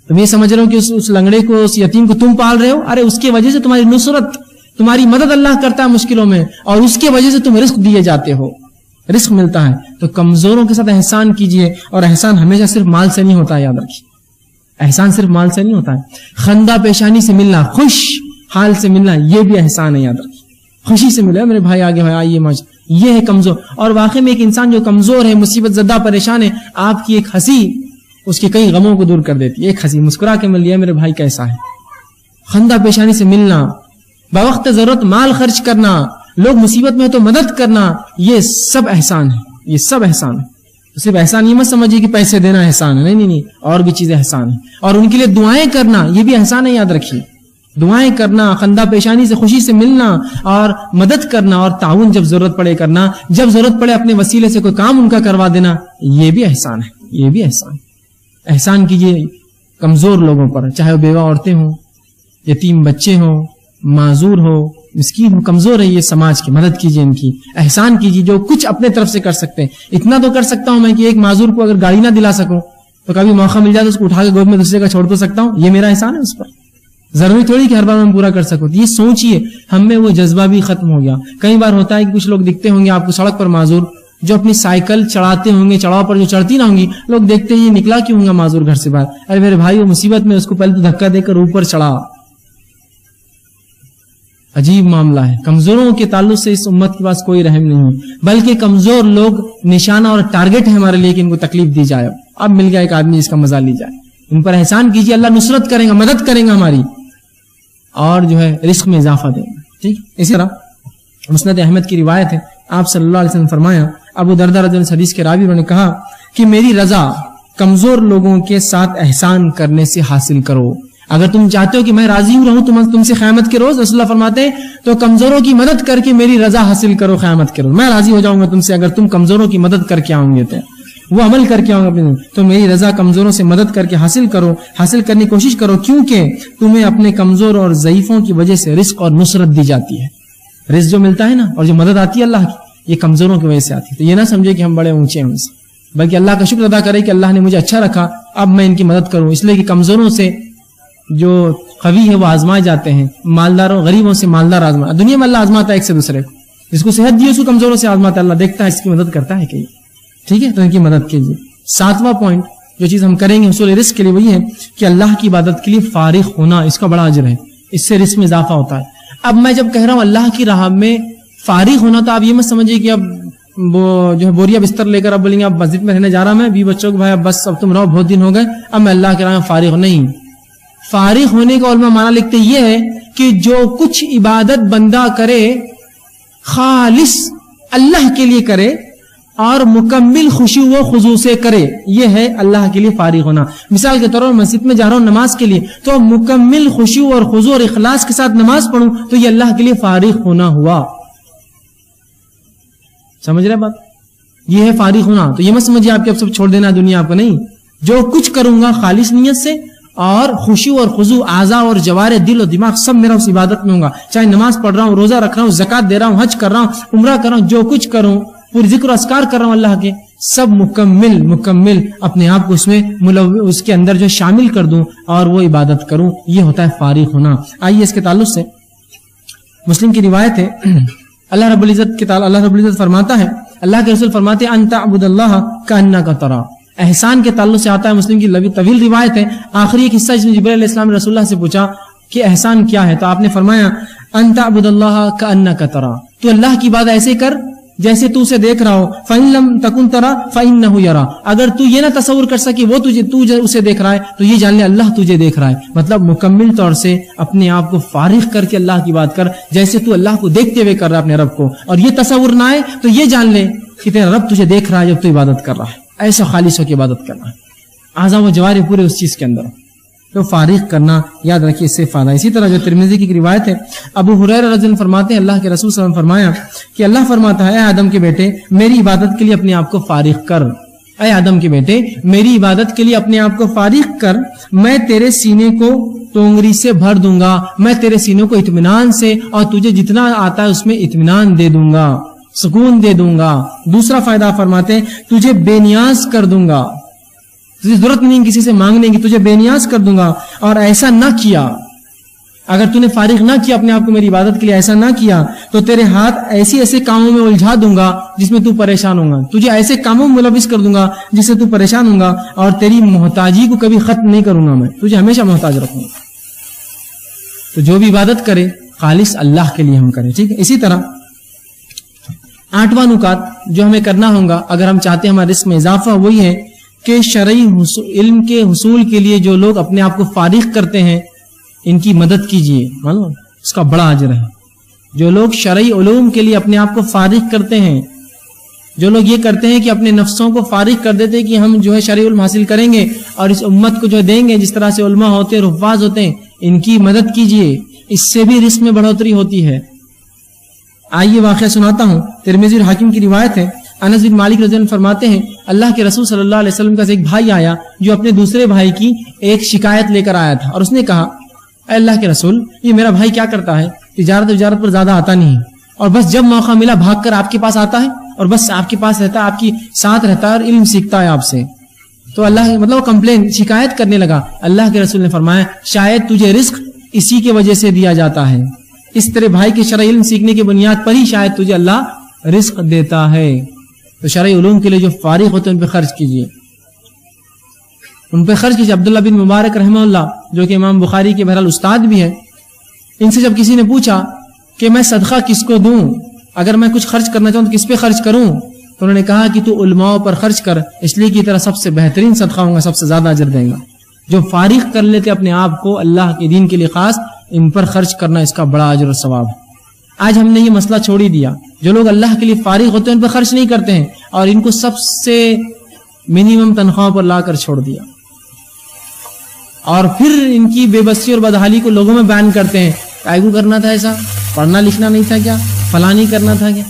تم یہ سمجھ رہے ہو کہ اس لنگڑے کو, اس یتیم کو تم پال رہے ہو, ارے اس کی وجہ سے تمہاری نصرت, تمہاری مدد اللہ کرتا ہے مشکلوں میں, اور اس کی وجہ سے تم رزق دیے جاتے ہو, رزق ملتا ہے. تو کمزوروں کے ساتھ احسان کیجیے, اور احسان ہمیشہ صرف مال سے نہیں ہوتا ہے, یاد رکھیے. احسان صرف مال سے نہیں ہوتا ہے. خندہ پیشانی سے ملنا, خوش حال سے ملنا, یہ بھی احسان ہے, یاد رکھیے. خوشی سے ملے, میرے بھائی آگے, بھائی آئیے, ماج, یہ ہے کمزور. اور واقعی میں ایک انسان جو کمزور ہے, مصیبت زدہ, پریشان ہے, آپ کی ایک ہنسی اس کے کئی غموں کو دور کر دیتی ہے. ایک ہنسی مسکرا کے مل لیا, میرے بھائی کیسا ہے. خندہ پیشانی سے ملنا, بوقت ضرورت مال خرچ کرنا, لوگ مصیبت میں تو مدد کرنا, یہ سب احسان ہے, یہ سب احسان ہے. صرف احسان یہ مت سمجھیے کہ پیسے دینا احسان ہے, نہیں نہیں, اور بھی چیزیں احسان ہیں. اور ان کے لیے دعائیں کرنا, یہ بھی احسان ہے, یاد رکھیے. دعائیں کرنا, خندہ پیشانی سے خوشی سے ملنا, اور مدد کرنا, اور تعاون جب ضرورت پڑے کرنا, جب ضرورت پڑے اپنے وسیلے سے کوئی کام ان کا کروا دینا, یہ بھی احسان ہے, یہ بھی احسان. احسان کیجیے کمزور لوگوں پر, چاہے وہ بیوہ عورتیں ہوں, یتیم بچے ہوں, معذور ہو, مسکین ہو, کمزور ہے یہ سماج کی, مدد کیجیے ان کی, احسان کیجیے جو کچھ اپنے طرف سے کر سکتے ہیں. اتنا تو کر سکتا ہوں میں کہ ایک معذور کو اگر گاڑی نہ دلا سکوں تو کبھی موقع مل جائے تو اس کو اٹھا کے گود میں دوسرے کا چھوڑ تو سکتا ہوں, یہ میرا احسان ہے اس پر. ضروری تھوڑی کہ ہر بار میں پورا کر سکوں. یہ سوچیے, ہم میں وہ جذبہ بھی ختم ہو گیا. کئی بار ہوتا ہے کہ کچھ لوگ دکھتے ہوں گے آپ کو سڑک پر معذور, جو اپنی سائیکل چڑھاتے ہوں گے, چڑھاؤ پر جو چڑھتی نہ ہوں گی, لوگ دیکھتے ہیں یہ نکلا کیوں ہوں گا معذور گھر سے باہر, ارے میرے بھائی وہ مصیبت میں, اس کو پہلے تو دھکا دے کر اوپر چڑھا. عجیب معاملہ ہے. کمزوروں کے تعلق سے اس امت کے پاس کوئی رحم نہیں ہے, بلکہ کمزور لوگ نشانہ اور ٹارگٹ ہے ہمارے لیے کہ ان کو تکلیف دی جائے. اب مل گیا ایک آدمی جس کا مزہ لی جائے, ان پر احسان کیجیے, اللہ نصرت کرے گا, مدد کرے گا ہماری, اور جو ہے رزق میں اضافہ دے گا. ٹھیک. اسی طرح مسند احمد کی روایت ہے, آپ صلی اللہ علیہ وسلم فرمایا, ابو درداء رضی اللہ عنہ حدیث کے راوی, انہوں نے کہا کہ میری رضا کمزور لوگوں کے ساتھ احسان کرنے سے حاصل کرو. اگر تم چاہتے ہو کہ میں راضی ہوں رہوں تم سے قیامت کے روز، رسول اللہ فرماتے ہیں تو کمزوروں کی مدد کر کے میری رضا حاصل کرو قیامت کے روز، میں راضی ہو جاؤں گا تم سے اگر تم کمزوروں کی مدد کر کے آؤں گے تو وہ عمل کر کے آؤں گا تو میری رضا کمزوروں سے مدد کر کے حاصل کرنے کی کوشش کرو، کیونکہ تمہیں اپنے کمزور اور ضعیفوں کی وجہ سے رزق اور نصرت دی جاتی ہے. رزق جو ملتا ہے نا اور جو مدد آتی ہے اللہ کی، یہ کمزوروں کی وجہ سے آتی ہے. تو یہ نہ سمجھے کہ ہم بڑے اونچے ہیں ان سے، بلکہ اللہ کا شکر ادا کرے کہ اللہ نے مجھے اچھا رکھا، اب میں ان کی مدد کروں. اس لیے کہ کمزوروں سے جو قوی ہے وہ آزمائے جاتے ہیں، مالداروں غریبوں سے مالدار آزما. دنیا میں اللہ آزماتا ہے ایک سے دوسرے کو، جس کو صحت دی اس کو کمزوروں سے آزماتا ہے، اللہ دیکھتا ہے اس کی مدد کرتا ہے کہ ٹھیک ہے، تو ان کی مدد کیجیے. 7واں پوائنٹ جو چیز ہم کریں گے حصول رزق کے لیے وہ یہ ہے کہ اللہ کی عبادت کے لیے فارغ ہونا، اس کا بڑا اجر ہے، اس سے رزق میں اضافہ ہوتا ہے. اب میں جب کہہ رہا ہوں اللہ کی راہ میں فارغ ہونا، تو آپ یہ مت سمجھیے کہ اب وہ جو ہے بوریا بستر لے کر اب بولیں گے اب مسجد میں رہنے جا رہا میں، بھی بچوں کو بھائی اب بس اب تم رہو بہت دن ہو گئے اب میں اللہ کی راہ میں فارغ ہوں. نہیں، فارغ ہونے کا علماء معنی لکھتے یہ ہے کہ جو کچھ عبادت بندہ کرے خالص اللہ کے لیے کرے اور مکمل خوشی و خضوع سے کرے، یہ ہے اللہ کے لیے فارغ ہونا. مثال کے طور پر مسجد میں جا رہا ہوں نماز کے لیے، تو مکمل خوشی اور خضوع اور اخلاص کے ساتھ نماز پڑھوں تو یہ اللہ کے لیے فارغ ہونا ہوا. سمجھ رہے بات؟ یہ ہے فارغ ہونا. تو یہ مت سمجھیے آپ کے اب سب چھوڑ دینا دنیا آپ کو، نہیں، جو کچھ کروں گا خالص نیت سے اور خوشی اور خضوع، اعضاء اور جوارح، دل اور دماغ سب میرا اس عبادت میں ہوں گا. چاہے نماز پڑھ رہا ہوں، روزہ رکھ رہا ہوں، زکات دے رہا ہوں، حج کر رہا ہوں، عمرہ کر رہا ہوں، جو کچھ کروں، پوری ذکر و اذکار کر رہا ہوں اللہ کے، سب مکمل اپنے آپ کو اس میں اس کے اندر جو شامل کر دوں اور وہ عبادت کروں، یہ ہوتا ہے فارغ ہونا. آئیے اس کے تعلق سے مسلم کی روایت ہے، اللہ رب العزت فرماتا ہے، اللہ کے رسول فرماتے ہیں ان تعبد اللہ کانک ترا. احسان کے تعلق سے آتا ہے، مسلم کی طویل روایت ہے. آخری ایک حصہ جس میں جبرائیل علیہ السلام نے رسول اللہ سے پوچھا کہ احسان کیا ہے، تو آپ نے فرمایا ان تعبد اللہ کانک ترا، تو اللہ کی بات ایسے کر جیسے تو اسے دیکھ رہا ہو. فَإِن لَمْ تَكُنْ تَرَى فَإِنَّهُ يَرَى، اگر تو یہ نہ تصور کر سکے وہ تو اسے دیکھ رہا ہے تو یہ جان لے اللہ تجھے دیکھ رہا ہے. مطلب مکمل طور سے اپنے آپ کو فارغ کر کے اللہ کی بات کر، جیسے تو اللہ کو دیکھتے ہوئے کر رہا ہے اپنے رب کو، اور یہ تصور نہ آئے تو یہ جان لے کہ تیرا رب تجھے دیکھ رہا ہے جب تو عبادت کر رہا ہے. ایسا خالص ہو کے عبادت کرنا ہے، اعضاء و جوارح پورے اس چیز کے اندر تو فارغ کرنا، یاد رکھیے اس سے فائدہ. اسی طرح جو ترمذی کی روایت ہے، ابو ہریرہ رضی اللہ عنہ فرماتے ہیں اللہ کے رسول صلی اللہ علیہ وسلم فرمایا کہ اللہ فرماتا ہے اے آدم کے بیٹے میری عبادت کے لیے اپنے آپ کو فارغ کر. اے آدم کے بیٹے میری عبادت کے لیے اپنے آپ کو فارغ کر، میں تیرے سینے کو تونگری سے بھر دوں گا، میں تیرے سینے کو اطمینان سے اور تجھے جتنا آتا ہے اس میں اطمینان دے دوں گا، سکون دے دوں گا. دوسرا فائدہ فرماتے ہیں تجھے بے نیاز کر دوں گا، تجھے ضرورت نہیں کسی سے مانگنے کی، تجھے بے نیاز کر دوں گا. اور ایسا نہ کیا، اگر تو نے فارغ نہ کیا اپنے آپ کو میری عبادت کے لیے، ایسا نہ کیا تو تیرے ہاتھ ایسے کاموں میں الجھا دوں گا جس میں تو پریشان ہوں گا، تجھے ایسے کاموں میں ملوث کر دوں گا جس سے تو پریشان ہوں گا، اور تیری محتاجی کو کبھی ختم نہیں کروں گا، میں تجھے ہمیشہ محتاج رکھوں گا. تو جو بھی عبادت کرے خالص اللہ کے لیے ہم کریں، ٹھیک ہے. اسی طرح 8واں نکات جو ہمیں کرنا ہوگا اگر ہم چاہتے ہیں ہمارے رزق میں اضافہ، وہی ہے کہ شرعی علم کے حصول کے لیے جو لوگ اپنے آپ کو فارغ کرتے ہیں ان کی مدد کیجیے، معلوم اس کا بڑا اجر ہے. جو لوگ شرعی علوم کے لیے اپنے آپ کو فارغ کرتے ہیں، جو لوگ یہ کرتے ہیں کہ اپنے نفسوں کو فارغ کر دیتے ہیں کہ ہم جو ہے شرعی علم حاصل کریں گے اور اس امت کو جو دیں گے، جس طرح سے علماء ہوتے ہیں، حفاظ ہوتے ہیں، ان کی مدد کیجیے، اس سے بھی رزق میں بڑھوتری ہوتی ہے. آئیے واقعہ سناتا ہوں، ترمذی اور حاکم کی روایت ہے. انس بن مالک رضی اللہ عنہ فرماتے ہیں اللہ کے رسول صلی اللہ علیہ وسلم کا ایک بھائی آیا جو اپنے دوسرے بھائی کی ایک شکایت لے کر آیا تھا، اور اس نے کہا اے اللہ کے رسول یہ میرا بھائی کیا کرتا ہے، تجارت پر زیادہ آتا نہیں ہے، اور بس جب موقع ملا بھاگ کر آپ کے پاس آتا ہے اور بس آپ کے پاس رہتا ہے، آپ کی ساتھ رہتا ہے اور علم سیکھتا ہے آپ سے. تو اللہ مطلب کمپلین شکایت کرنے لگا. اللہ کے رسول نے فرمایا شاید تجھے رزق اسی کی وجہ سے دیا جاتا ہے، اس طرح بھائی کے شرعی علم سیکھنے کی بنیاد پر ہی شاید تجھے اللہ رزق دیتا ہے. تو شرعی علوم کے لیے جو فارغ ہوتے ہیں ان پہ خرچ کیجیے، ان پہ خرچ کیجیے. عبداللہ بن مبارک رحمہ اللہ جو کہ امام بخاری کے بہرحال استاد بھی ہے، ان سے جب کسی نے پوچھا کہ میں صدقہ کس کو دوں، اگر میں کچھ خرچ کرنا چاہوں تو کس پہ خرچ کروں، تو انہوں نے کہا کہ تو علماء پر خرچ کر، اس لیے کہ تیرا سب سے بہترین صدقہ ہوگا، سب سے زیادہ اجر دیں گا. جو فارغ کر لیتے اپنے آپ کو اللہ کے دین کے لیے خاص، ان پر خرچ کرنا اس کا بڑا اجر و ثواب ہے. آج ہم نے یہ مسئلہ چھوڑ ہی دیا. جو لوگ اللہ کے لیے فارغ ہوتے ہیں ان پر خرچ نہیں کرتے ہیں اور ان کو سب سے منیمم تنخواہ پر لا کر چھوڑ دیا. اور پھر ان کی بے بسی اور بدحالی کو لوگوں میں بیان کرتے ہیں. کائے کرنا تھا ایسا؟ پڑھنا لکھنا نہیں تھا کیا؟ فلاں نہیں کرنا تھا کیا؟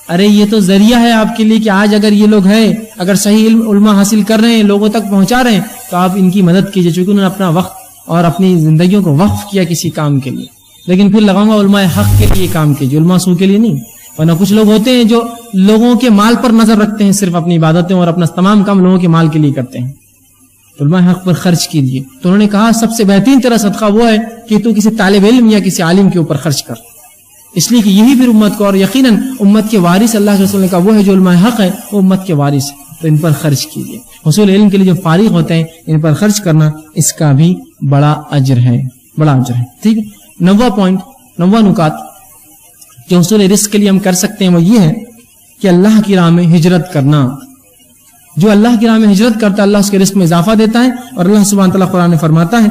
ارے یہ تو ذریعہ ہے آپ کے لیے کہ آج اگر یہ لوگ ہیں, اگر صحیح علم حاصل کر رہے ہیں, لوگوں تک پہنچا رہے ہیں, تو آپ ان کی مدد کیجیے, چونکہ انہوں نے اپنا وقت اور اپنی زندگیوں کو وقف کیا کسی کام کے لیے. لیکن پھر لگاؤں گا علماء حق کے لیے کام کیجیے, علماء سو کے لیے نہیں. ورنہ کچھ لوگ ہوتے ہیں جو لوگوں کے مال پر نظر رکھتے ہیں, صرف اپنی عبادتیں اور اپنا تمام کام لوگوں کے مال کے لیے کرتے ہیں. علماء حق پر خرچ کیجیے. تو انہوں نے کہا سب سے بہترین تیرا صدقہ وہ ہے کہ تو کسی طالب علم یا کسی عالم کے اوپر خرچ کر, اس لیے کہ یہی پھر امت کو, اور یقیناً امت کے وارث اللہ کے رسول نے کہا وہ ہے جو علماء حق ہے, وہ امت کے وارث ہے, تو ان پر خرچ کیجیے. حصول علم کے لیے جو فارغ ہوتے ہیں ان پر خرچ کرنا, اس کا بھی بڑا اجر ہے, بڑا اجر ہے. ٹھیک ہے. 9واں پوائنٹ, 9واں نکات جو حصول رزق کے لیے ہم کر سکتے ہیں وہ یہ ہے کہ اللہ کی راہ میں ہجرت کرنا. جو اللہ کی راہ میں ہجرت کرتا ہے اللہ اس کے رزق میں اضافہ دیتا ہے, اور اللہ سبحانہ تعالیٰ قرآن میں فرماتا ہے.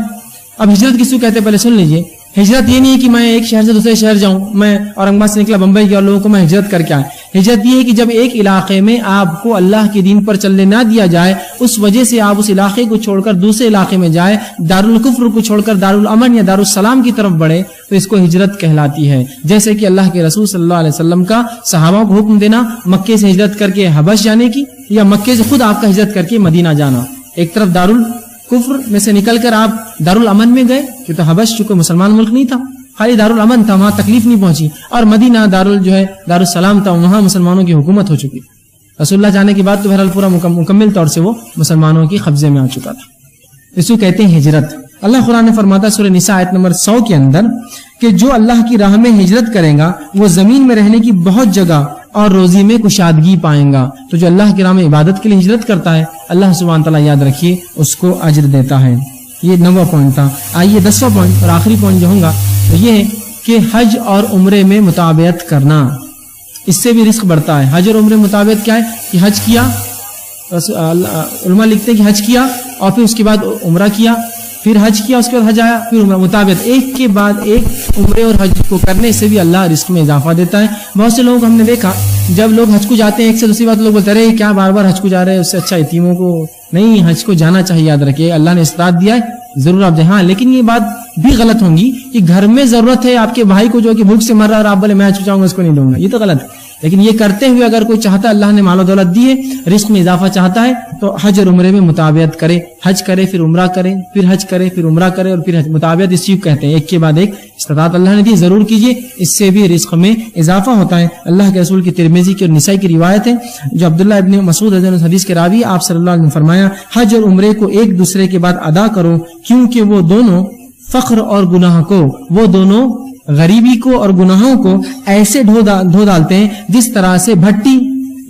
اب ہجرت کس کو کہتے ہیں پہلے سن لیجئے. ہجرت یہ نہیں ہے کہ میں ایک شہر سے دوسرے شہر جاؤں, میں اورنگ آباد سے نکلا بمبئی گیا اور لوگوں کو میں ہجرت کر کے آئے. ہجرت یہ ہے کہ جب ایک علاقے میں آپ کو اللہ کے دین پر چلنے نہ دیا جائے, اس وجہ سے آپ اس علاقے کو چھوڑ کر دوسرے علاقے میں جائے, دارالکفر کو چھوڑ کر دارالامن یا دارالسلام کی طرف بڑھے, تو اس کو ہجرت کہلاتی ہے. جیسے کہ اللہ کے رسول صلی اللہ علیہ وسلم کا صحابہ کو حکم دینا مکے سے ہجرت کر کے حبش جانے کی, یا مکے سے خود آپ کا ہجرت کر کے مدینہ جانا. ایک طرف دارالکفر میں سے نکل کر آپ دارالامن میں گئے, کہ تو حبش چونکہ مسلمان ملک نہیں تھا, خالی دارالامن تھا, وہاں تکلیف نہیں پہنچی, اور مدینہ دارالسلام تھا, وہاں مسلمانوں کی حکومت ہو چکی. رسول اللہ جانے کے بعد تو بہرحال پورا مکمل طور سے وہ مسلمانوں کی قبضے میں آ چکا تھا. اس کو کہتے ہیں ہجرت. اللہ قرآن نے فرماتا ہے سورہ نساء آیت نمبر 100 کے اندر کہ جو اللہ کی راہ میں ہجرت کرے گا وہ زمین میں رہنے کی بہت جگہ اور روزی میں کشادگی پائیں گا. تو جو اللہ کی راہ میں عبادت کے لیے ہجرت کرتا ہے اللہ سبحانہ تعالیٰ یاد رکھیے اس کو اجر دیتا ہے. یہ 9واں پوائنٹ تھا. آئیے 10واں پوائنٹ اور آخری پوائنٹ جو ہوگا تو یہ ہے کہ حج اور عمرے میں مطابقت کرنا, اس سے بھی رزق بڑھتا ہے. حج اور عمرے میں مطابقت کیا ہے کہ حج کیا, علماء لکھتے ہیں کہ حج کیا اور پھر اس کے بعد عمرہ کیا, پھر حج کیا اس کے بعد حج آیا, پھر عمرہ. مطابقت ایک کے بعد ایک عمرے اور حج کو کرنے سے بھی اللہ رزق میں اضافہ دیتا ہے. بہت سے لوگوں کو ہم نے دیکھا جب لوگ حج کو جاتے ہیں ایک سے دوسری بات لوگ بولتے رہے کیا بار بار حج کو جا رہے ہیں, اس سے اچھا یتیموں کو نہیں حج کو جانا چاہیے. یاد رکھیے اللہ نے استطاعت دیا ہے ضرور آپ جائیں. ہاں لیکن یہ بات بھی غلط ہوں گی کہ گھر میں ضرورت ہے آپ کے بھائی کو جو کہ بھوک سے مر رہا ہے اور آپ بولے میں حج کو جاؤں گا اس کو نہیں دوں گا, یہ تو غلط ہے. لیکن یہ کرتے ہوئے اگر کوئی چاہتا ہے اللہ نے مال و دولت دی ہے رزق میں اضافہ چاہتا ہے تو حج اور عمرے میں مطابقت کرے, حج کرے پھر عمرہ کرے, پھر حج کرے پھر عمرہ کرے اور پھر حج. مطابقت اس چیز کہتے ہیں ایک کے بعد ایک استطاعت اللہ نے دی ضرور کیجیے, اس سے بھی رزق میں اضافہ ہوتا ہے. اللہ کے رسول کی ترمذی کی اور نسائی کی روایت ہے جو عبداللہ ابن مسعود رضی اللہ عنہ حدیث کے راوی آپ صلی اللہ علیہ وسلم نے فرمایا حج اور عمرے کو ایک دوسرے کے بعد ادا کرو کیونکہ وہ دونوں فقر اور گناہ کو, وہ دونوں غریبی کو اور گناہوں کو ایسے دھو ڈالتے ہیں جس طرح سے بھٹی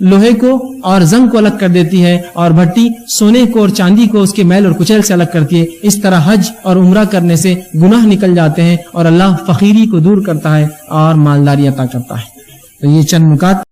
لوہے کو اور زنگ کو الگ کر دیتی ہے اور بھٹی سونے کو اور چاندی کو اس کے میل اور کچیل سے الگ کرتی ہے. اس طرح حج اور عمرہ کرنے سے گناہ نکل جاتے ہیں اور اللہ فقیری کو دور کرتا ہے اور مالداری عطا کرتا ہے. تو یہ چند نکات